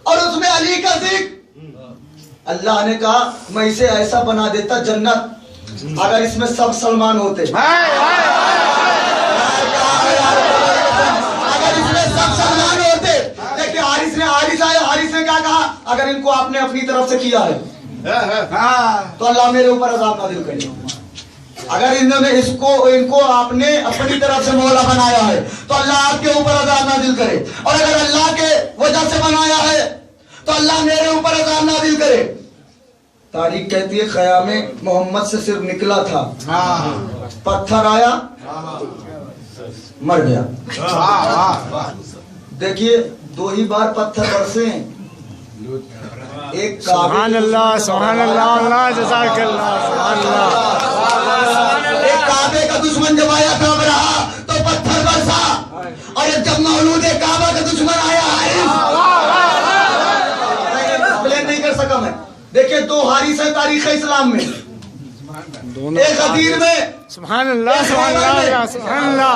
Speaker 1: और उसमें अली का जिक्र। अल्लाह ने कहा मैं इसे ऐसा बना देता जन्नत, अगर इसमें सब सलमान होते, अगर इसमें सब सलमान होते। देखिए हारिस ने क्या कहा? अगर इनको आपने अपनी तरफ से किया है तो अल्लाह मेरे ऊपर अज़ाब नाज़िल करे। अगर इन्होंने इनको आपने अपनी तरफ से मौला बनाया है तो अल्लाह आपके ऊपर अज़ाब नाज़िल करे, और अगर अल्लाह के वजह से बनाया है तो अल्लाह मेरे ऊपर अज़ाब नाज़िल करे। तारीख कहती है ख़यामे मोहम्मद से सिर्फ निकला था, पत्थर आया, मर गया। देखिए दो ही बार पत्थर बरसे, एक
Speaker 2: सुभान अल्लाह, सुभान अल्लाह, अल्लाह जज़ाकल्लाह, सुभान अल्लाह।
Speaker 1: एक काबे का दुश्मन जब आया कब रहा तो पत्थर बरसा, और जब मौलूद काबा का दुश्मन आया एक्सप्लेन नहीं कर सका मैं। देखिए दो हारिस है तारीख इस्लाम में, एक गदीर में।
Speaker 2: सुभान अल्लाह, सुभान अल्लाह, सुभान अल्लाह।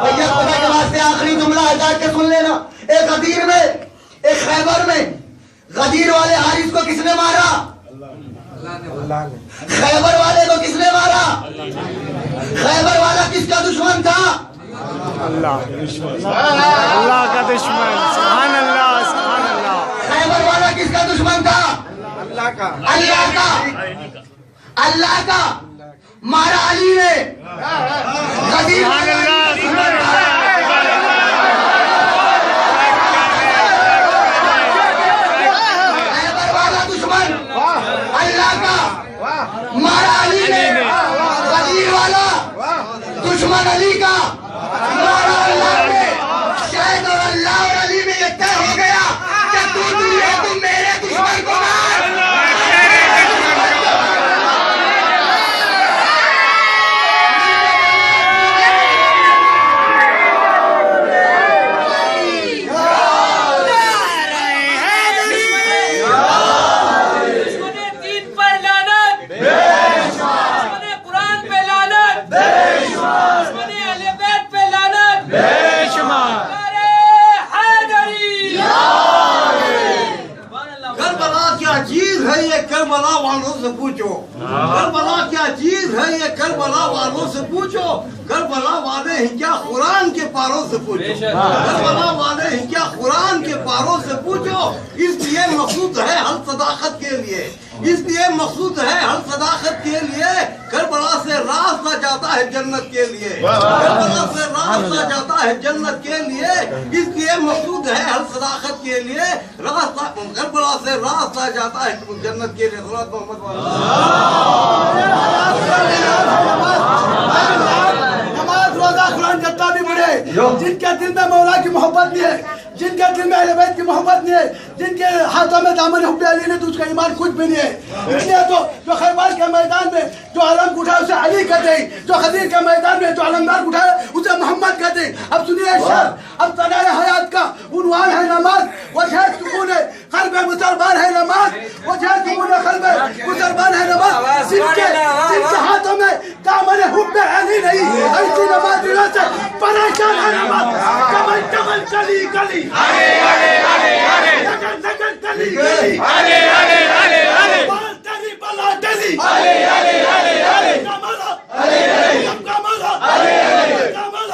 Speaker 1: भैया खुदा के वास्ते आखिरी जुमला हटा के सुन लेना। एक गदीर में, एक खैबर में, गदीर वाले हारिस को किसने मारा? खैबर वाले को किसने मारा? खैबर वाला किसका दुश्मन था?
Speaker 2: अल्लाह का दुश्मन, अल्लाह का दुश्मन, सुभान अल्लाह, सुभान अल्लाह।
Speaker 1: खैबर वाला किसका दुश्मन था?
Speaker 2: अल्लाह का,
Speaker 1: अल्लाह का, अल्लाह का। मारा अली ने। गदीर वाला दुश्मन अल्लाह का, मारा अली ने। गदीर वाला दुश्मन अली का, मारा अल्लाह ने। शायद और अल्लाह और अली में ये तय हो गया कि तू मेरे दुश्मन को मार।
Speaker 7: करबला वालों से पूछो, करबला क्या चीज है ये करबला वालों से पूछो। करबला वाले हैं क्या कुरान के पारों से पूछो। करबला वाले हैं क्या कुरान के पारों से पूछो। इसलिए मकसूद है हल सदाकत के लिए, इसलिए मकसूद है हल सदाकत के लिए। करबला से रास्ता जाता है जन्नत के लिए, करबला से रास्ता जाता है जन्नत के लिए। इसलिए मकसूद है हल सदाकत के लिए, रास्ता करबला से रास्ता जाता है जन्नत के लिए। नमाज रोजा कुरान जितना भी पढ़े, जिनके दिल में मौला की मोहब्बत नहीं है, जिनके दिल में अहले बैत की मोहब्बत नहीं है,
Speaker 3: जिनके हाथों में दामन हुब्बे अली ने तो उसका ईमान कुछ भी नहीं है। इसलिए तो जो खैबर के मैदान में जो अलम उठाए उसे अली कहते हैं, जो खदीर के मैदान में जो अलमदार उठाए उसे मोहम्मद कहते हैं। अब सुनिए शेर, अब तनाए हयात का उन्वान है नमाज, वजह सुकून है क़ल्ब मुसलमान है नमाज, वजह सुकून क़ल्ब मुसलमान है नमाज। जिनके हाथों में दामन हुब्बे अली नहीं, ऐसी नमाज दिलों से परेशान है नमाज। कमल कमल कली कली नगर नगर गली गली तेरी बला डली कमला कमला कमला कमला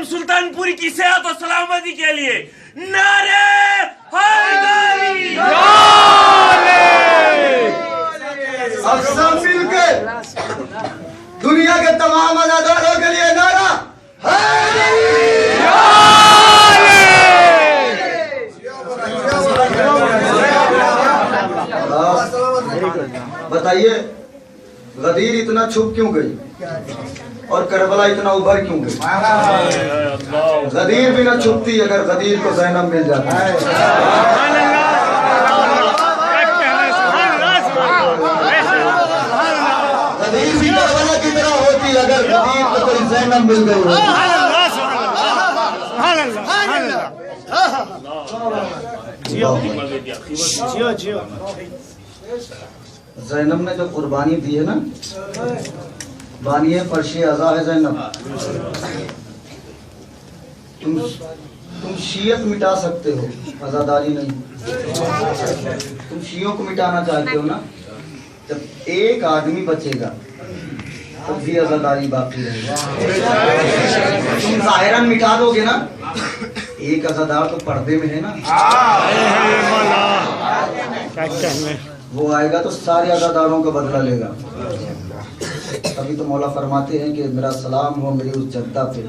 Speaker 6: सुल्तानपुरी की सेहत और सलामती के लिए नारे हैदरी।
Speaker 1: अब सब मिलके दुनिया के तमाम अज़ादारों के लिए नारा बताइए, गदीर इतना छुप क्यों गई और करबला इतना उभर क्यों गई? गदीर भी ना छुपती अगर गदीर को ज़ैनब मिल जाता है। गदीर भी करबला की तरह होती अगर गदीर को कोई ज़ैनब मिल गई होती। ज़ैनब ने जो कुर्बानी दी है ना, बानिए फर्शी अज़ा है ज़ैनब। तुम शीयत मिटा सकते हो, आज़ादारी नहीं। तुम शियों को मिटाना चाहते हो ना, जब एक आदमी बचेगा तब भी आज़ादारी बाकी रहेगी। तुम ज़ाहिरन मिटा दोगे ना, एक आज़ादार तो पर्दे में है ना, वो आएगा तो सारे आज़ादारों का बदला लेगा। तभी तो मौला फरमाते हैं कि मेरा सलाम हो मेरी उस जद्दा पे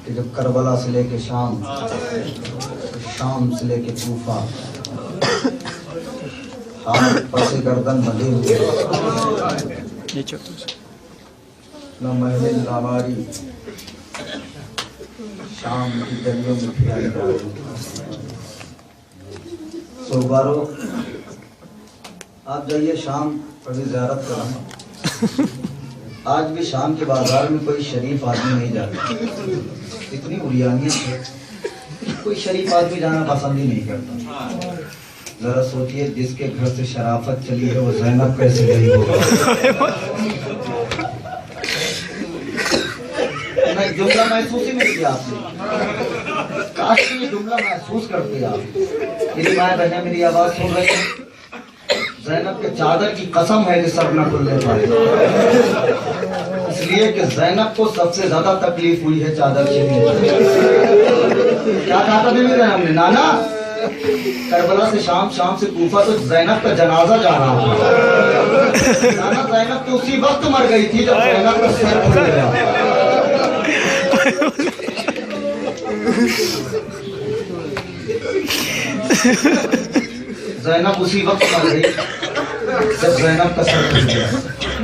Speaker 1: कि जब करबला से लेके शाम, शाम से लेके कूफा, हाथ पसे गर्दन बंधे हुए, न महल लावारी, शाम की गलियों में फिराई जा रही। सोबारो आप जाइए शाम कभी ज़ियारत करना। आज भी शाम के बाजार में कोई शरीफ आदमी नहीं जाता। इतनी उड़ियानियत है, कोई शरीफ आदमी जाना पसंद ही नहीं करता। जरा सोचिए, जिसके घर से शराफत चली है वो ज़ैनब कैसे गई होगी। जुमला महसूस ही नहीं किया आपने, काश ये जुमला महसूस करते आप। मेरी माँ बहने मेरी आवाज सुन रही है, ज़ैनब के चादर की कसम है कि सब न खुलने पाए, इसलिए कि ज़ैनब को सबसे ज्यादा तकलीफ हुई है चादर छीनने। क्या कहा था बेबी हमने, नाना करबला से शाम, शाम से कूफा, तो ज़ैनब का जनाजा जा रहा था। नाना ज़ैनब तो उसी वक्त मर गई थी जब ज़ैनब का सर खुल गया। ज़ैनब उसी वक्त मर गई जब ज़ैनब का सर खुल गया।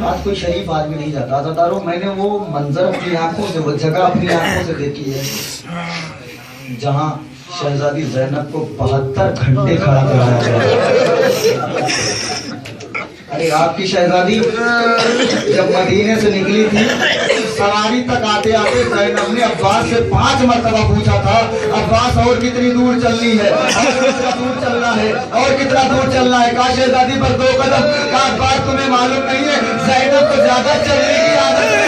Speaker 1: आज कोई शरीफ आदमी नहीं जाता। आज़ादारों, मैंने वो मंजर अपनी आंखों से, वो जगह अपनी आंखों से देखी है जहाँ शहजादी ज़ैनब को 72 घंटे खड़ा कराया गया। अरे आपकी शहजादी जब मदीने से निकली थी, सवारी तक आते आते ज़ैनब ने अब्बास से 5 मरतबा पूछा था, अब्बास और कितनी दूर चलनी है, और कितना दूर चलना है, और कितना दूर चलना है। कहा शहजादी पर 2 कदम। कहा अब्बास तुम्हें मालूम नहीं है, ज़ैनब को ज्यादा चलने की आदत है।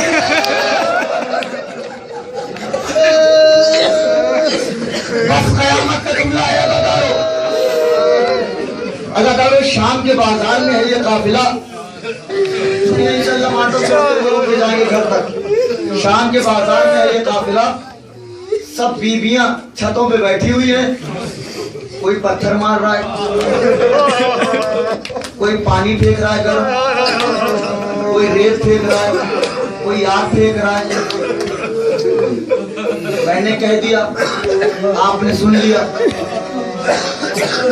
Speaker 1: बस क़यामत का जुमला है। अज़ादारों, शाम के बाजार में है ये काफिला। टमाटर के जाएंगे घर तक। शाम के बाजार में ये काफिला, सब बीबियां छतों पे बैठी हुई है, कोई पत्थर मार रहा है, कोई पानी फेंक रहा है गर्म, कोई रेत फेंक रहा है, कोई आग फेंक रहा है। मैंने कह दिया, आपने सुन लिया।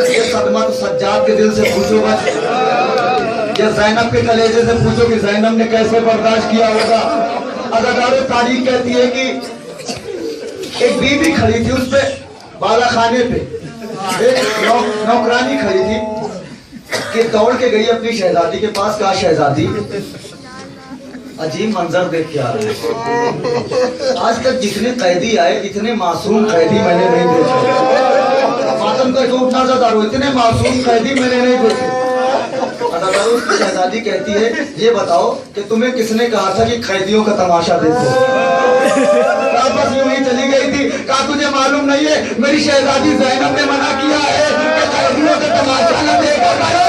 Speaker 1: ये सदमा तो सज्जाद के दिल से पूछो बस, या ज़ैनब के कलेजे से पूछो कि ज़ैनब ने कैसे बर्दाश्त किया होगा। अदाकारों तारीख कहती है कि एक बीवी खड़ी थी, उस पे बाला खाने पे एक नौकरानी खड़ी थी कि दौड़ के गई अपनी शहजादी के पास। कहा, शहजादी अजीब मंजर देख के आ रहा है, आज तक जितने कैदी आए इतने मासूम कैदी मैंने नहीं देखे। मातम का उठना चाहता हूँ, इतने मासूम कैदी मैंने नहीं देखे। उसकी शहजादी कहती है, ये बताओ कि तुम्हें किसने कहा था कि कैदियों का तमाशा देखो। बस यूं ही चली गई थी। कहा, तुझे मालूम नहीं है मेरी शहजादी ज़ैनब ने मना किया है कि कैदियों का तमाशा न देखा करो।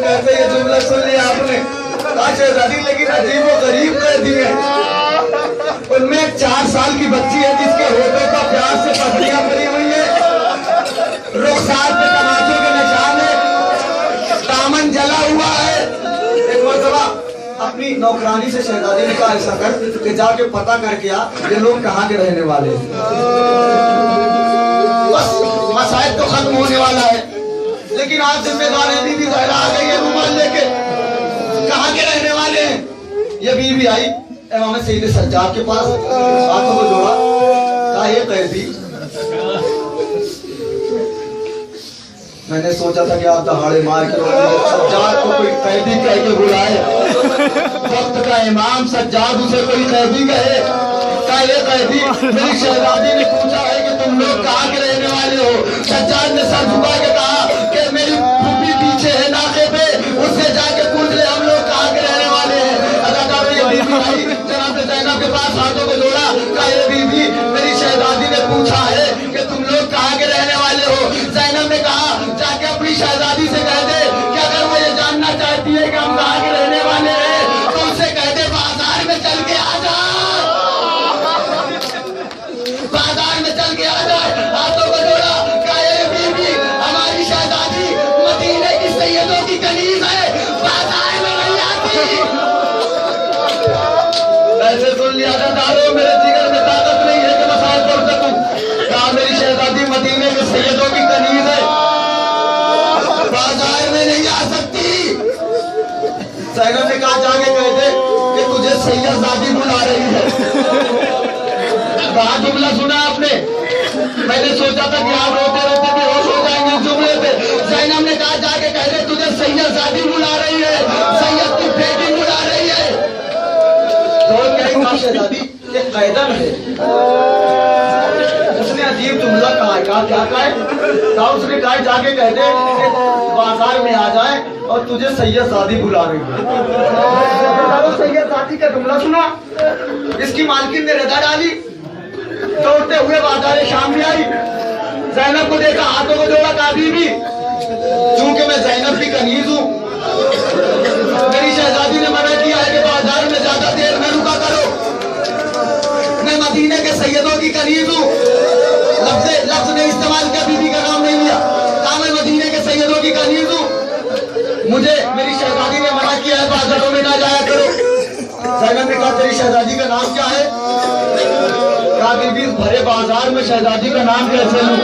Speaker 1: कैसे ये जुमला सुन लिया आपने? कहा, शहजादी लेकिन अजीब व गरीब कैदी है, उनमें एक 4 साल की बच्ची है जिसके होठों का प्यार से पसलियां भरी हुई है, रुखसार पे तमाचों के निशान है, दामन जला हुआ है। एक मरतबा अपनी नौकरानी से शहजादी ने कहा, ऐसा कर कि जाके पता करके आ ये लोग कहाँ के रहने वाले हैं। बस मसाइल तो खत्म होने वाला है, लेकिन आज जिम्मेदार बीवी ज़हरा आ गई है रुमाल लेके, कहाँ के रहने वाले हैं। ये बीवी आई इमाम सईद सज्जाद के पास, हाथों को जोड़ा, कहा, ये कैदी, मैंने सोचा था कि आप दहाड़े मार के सज्जाद को कोई कैदी कह के बुलाए, वक्त का इमाम सज्जाद उसे कोई कैदी कहे। कहा, ये कैदी, मेरी शहजादी ने पूछा है कि तुम लोग कहाँ के रहने वाले हो। सज्जाद ने सर झुका के कहा कि मेरी फूफी पीछे है नाके पे, उससे जाके पूछ ले हम लोग कहाँ के रहने वाले हैं। अदाकारों ये बीवी आई जनाब ज़ैनब के पास, हाथों को जोड़ा, कहा, ये बीवी, मेरी शहजादी ने पूछा है कि तुम लोग कहाँ के रहने वाले हो। ज़ैनब ने कहा, जाके अपनी शहजादी से कह दे कि अगर वो ये जानना चाहती है कि हम कहाँ के रहने वाले हैं तो उसे कह दे बाजार में चल के आ जा, बाजार में चल के आ जाए। हाथों को जोड़ा, कहा, ये बीवी, हमारी शहजादी मदीने की सैयदों की कनीज है, बाजार में नहीं आती। ऐसे सुन लिया दारो, मेरे जिगर में ताकत नहीं है कि मैं साथ पढ़ सकूं। कहा, मेरी शहजादी मदीने के सैयदों की कनीज है, बाजार में नहीं आ सकती। ज़ैनब ने कहा, जाके कह दे कि तुझे सैयदजादी बुला रही है। कहा, जुमला सुना आपने? मैंने सोचा था कि आप रोते रोते बेहोश हो जाएंगे जुमले पे। ज़ैनब ने कहा, जाके कह दे तुझे सैयदजादी बुला रही है, सैयद की बेटी बुला रही है। तो क्या कहा, शहजादी ये कैदन है। उसने अजीब जुमला कहा, क्या कहा है? उसने कहा, जाके कह दे कि बाजार में आ जाए और तुझे सैयदजादी बुला रही है। सैयदजादी का जुमला सुना, इसकी मालकिन ने रजा डाली, दौड़ते हुए बाजार शाम में आई, ज़ैनब को देखा, हाथों को जोड़ा, कहा, बीवी, चूंकि मैं ज़ैनब की कनीज हूँ, मेरी शहजादी ने मना किया है कि बाजार में ज्यादा देर न रुका करो, मैं मदीने के सैयदों की कनीज हूँ। लफ्ज़ ने इस्तेमाल किया, बीवी का नाम नहीं लिया, कहा, मैं मदीने के सैयदों की कनीज हूँ, मुझे मेरी शहजादी ने मना किया है बाजारों में ना जाया करो। ज़ैनब ने कहा, तेरी शहजादी का नाम क्या है? कहा, बीबी, भरे बाजार में शहजादी का नाम कैसे लूं?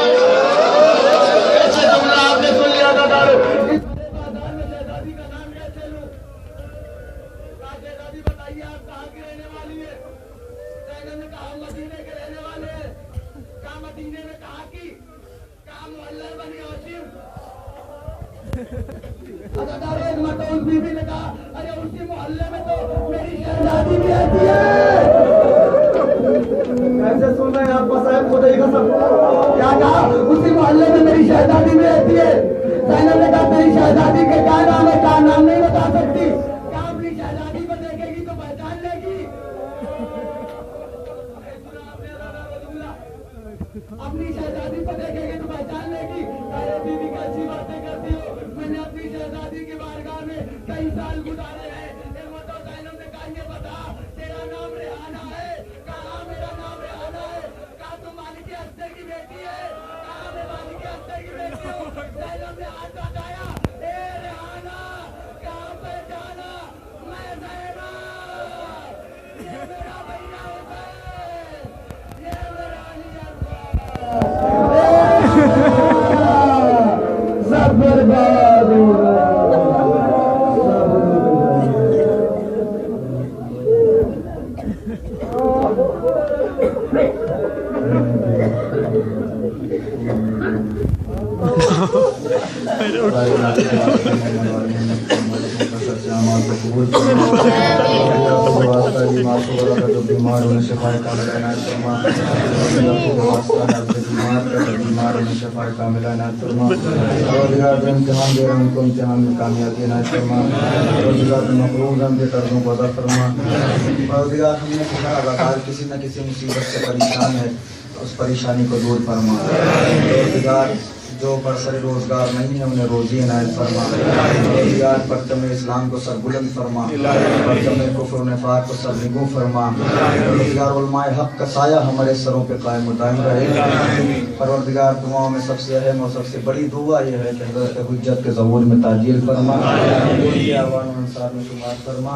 Speaker 1: ऐसे जुमला आपने सुन लिया था दारो। इस बाजार में शहजादी का नाम कैसे लूं? कहा, शहजादी बताइए आप कहाँ की रहने वाली है? ज़ैनब ने कहा, हम मदीने के रहने वाले हैं। कहा, मदीने में कहाँ की? कहा, मोहल्ला बनी हाशिम। एक मरतबा उस बीवी ने कहा, अरे उसी मोहल्ले में तो मेरी शहजादी भी रहती है। कैसे सुन रहे हैं आप साहब खुद ही कसम? क्या कहा? उसी मोहल्ले में मेरी शहजादी भी रहती है। ज़ैनब ने कहा, तेरी शहजादी के क्या नाम है? क्या नाम नहीं बता सकती? क्या अपनी शहजादी को देखेगी तो पहचान लेगी?
Speaker 5: अपनी शहजादी को देखेंगे तो पहचान लेगी। अरे बीवी कैसी बातें करती हो, मैंने अपनी शहजादी की बारगाह में कई साल गुजारे हैं। ने कहा ये बता तेरा नाम रेहाना है? कहा मेरा नाम रेहाना है। कहा तुम मालिक हस्ते की बेटी है? कहा मैं मालिक हस्ते की बेटी हूँ। ज़ैनब ने हाथ उठाया, ए रेहाना कहाँ पहचाना? मैं ज़ैनब, ये मेरा भैया हुसैन, ये मेरा अली अकबर। सब बर्बाद हो गया।
Speaker 1: बीमार होने से फायदा मिलाना फरमा, बीमार होने से फायदा मिलाना फरमा, रोजगार में इम्तिहान दे रहे हैं उनको इम्तिहान में कामयाबी ना फरमा, रोजगार में मकरूज हम के कर्जों को अदा फरमा, रोजगार हमने लगातार किसी न किसी मुसीबत से परेशान है उस परेशानी को दूर फरमा, रोजगार जो बरसर रोजगार नहीं है उन्हें रोजी इनायत फरमा, रोजगार परचम इस्लाम को सरबुलंद फरमा, परचम कुफ्र निफाक को सरनिगू फरमा, रोजगार उलमाए हक का साया हमारे सरों पे कायम दायम रहे। परवरदिगार दुआओं में सबसे अहम और सबसे बड़ी दुआ यह है कि हज़रत हुज्जत के ज़हूर में ताजील फरमा, आवाम अंसार में शुमार फरमा।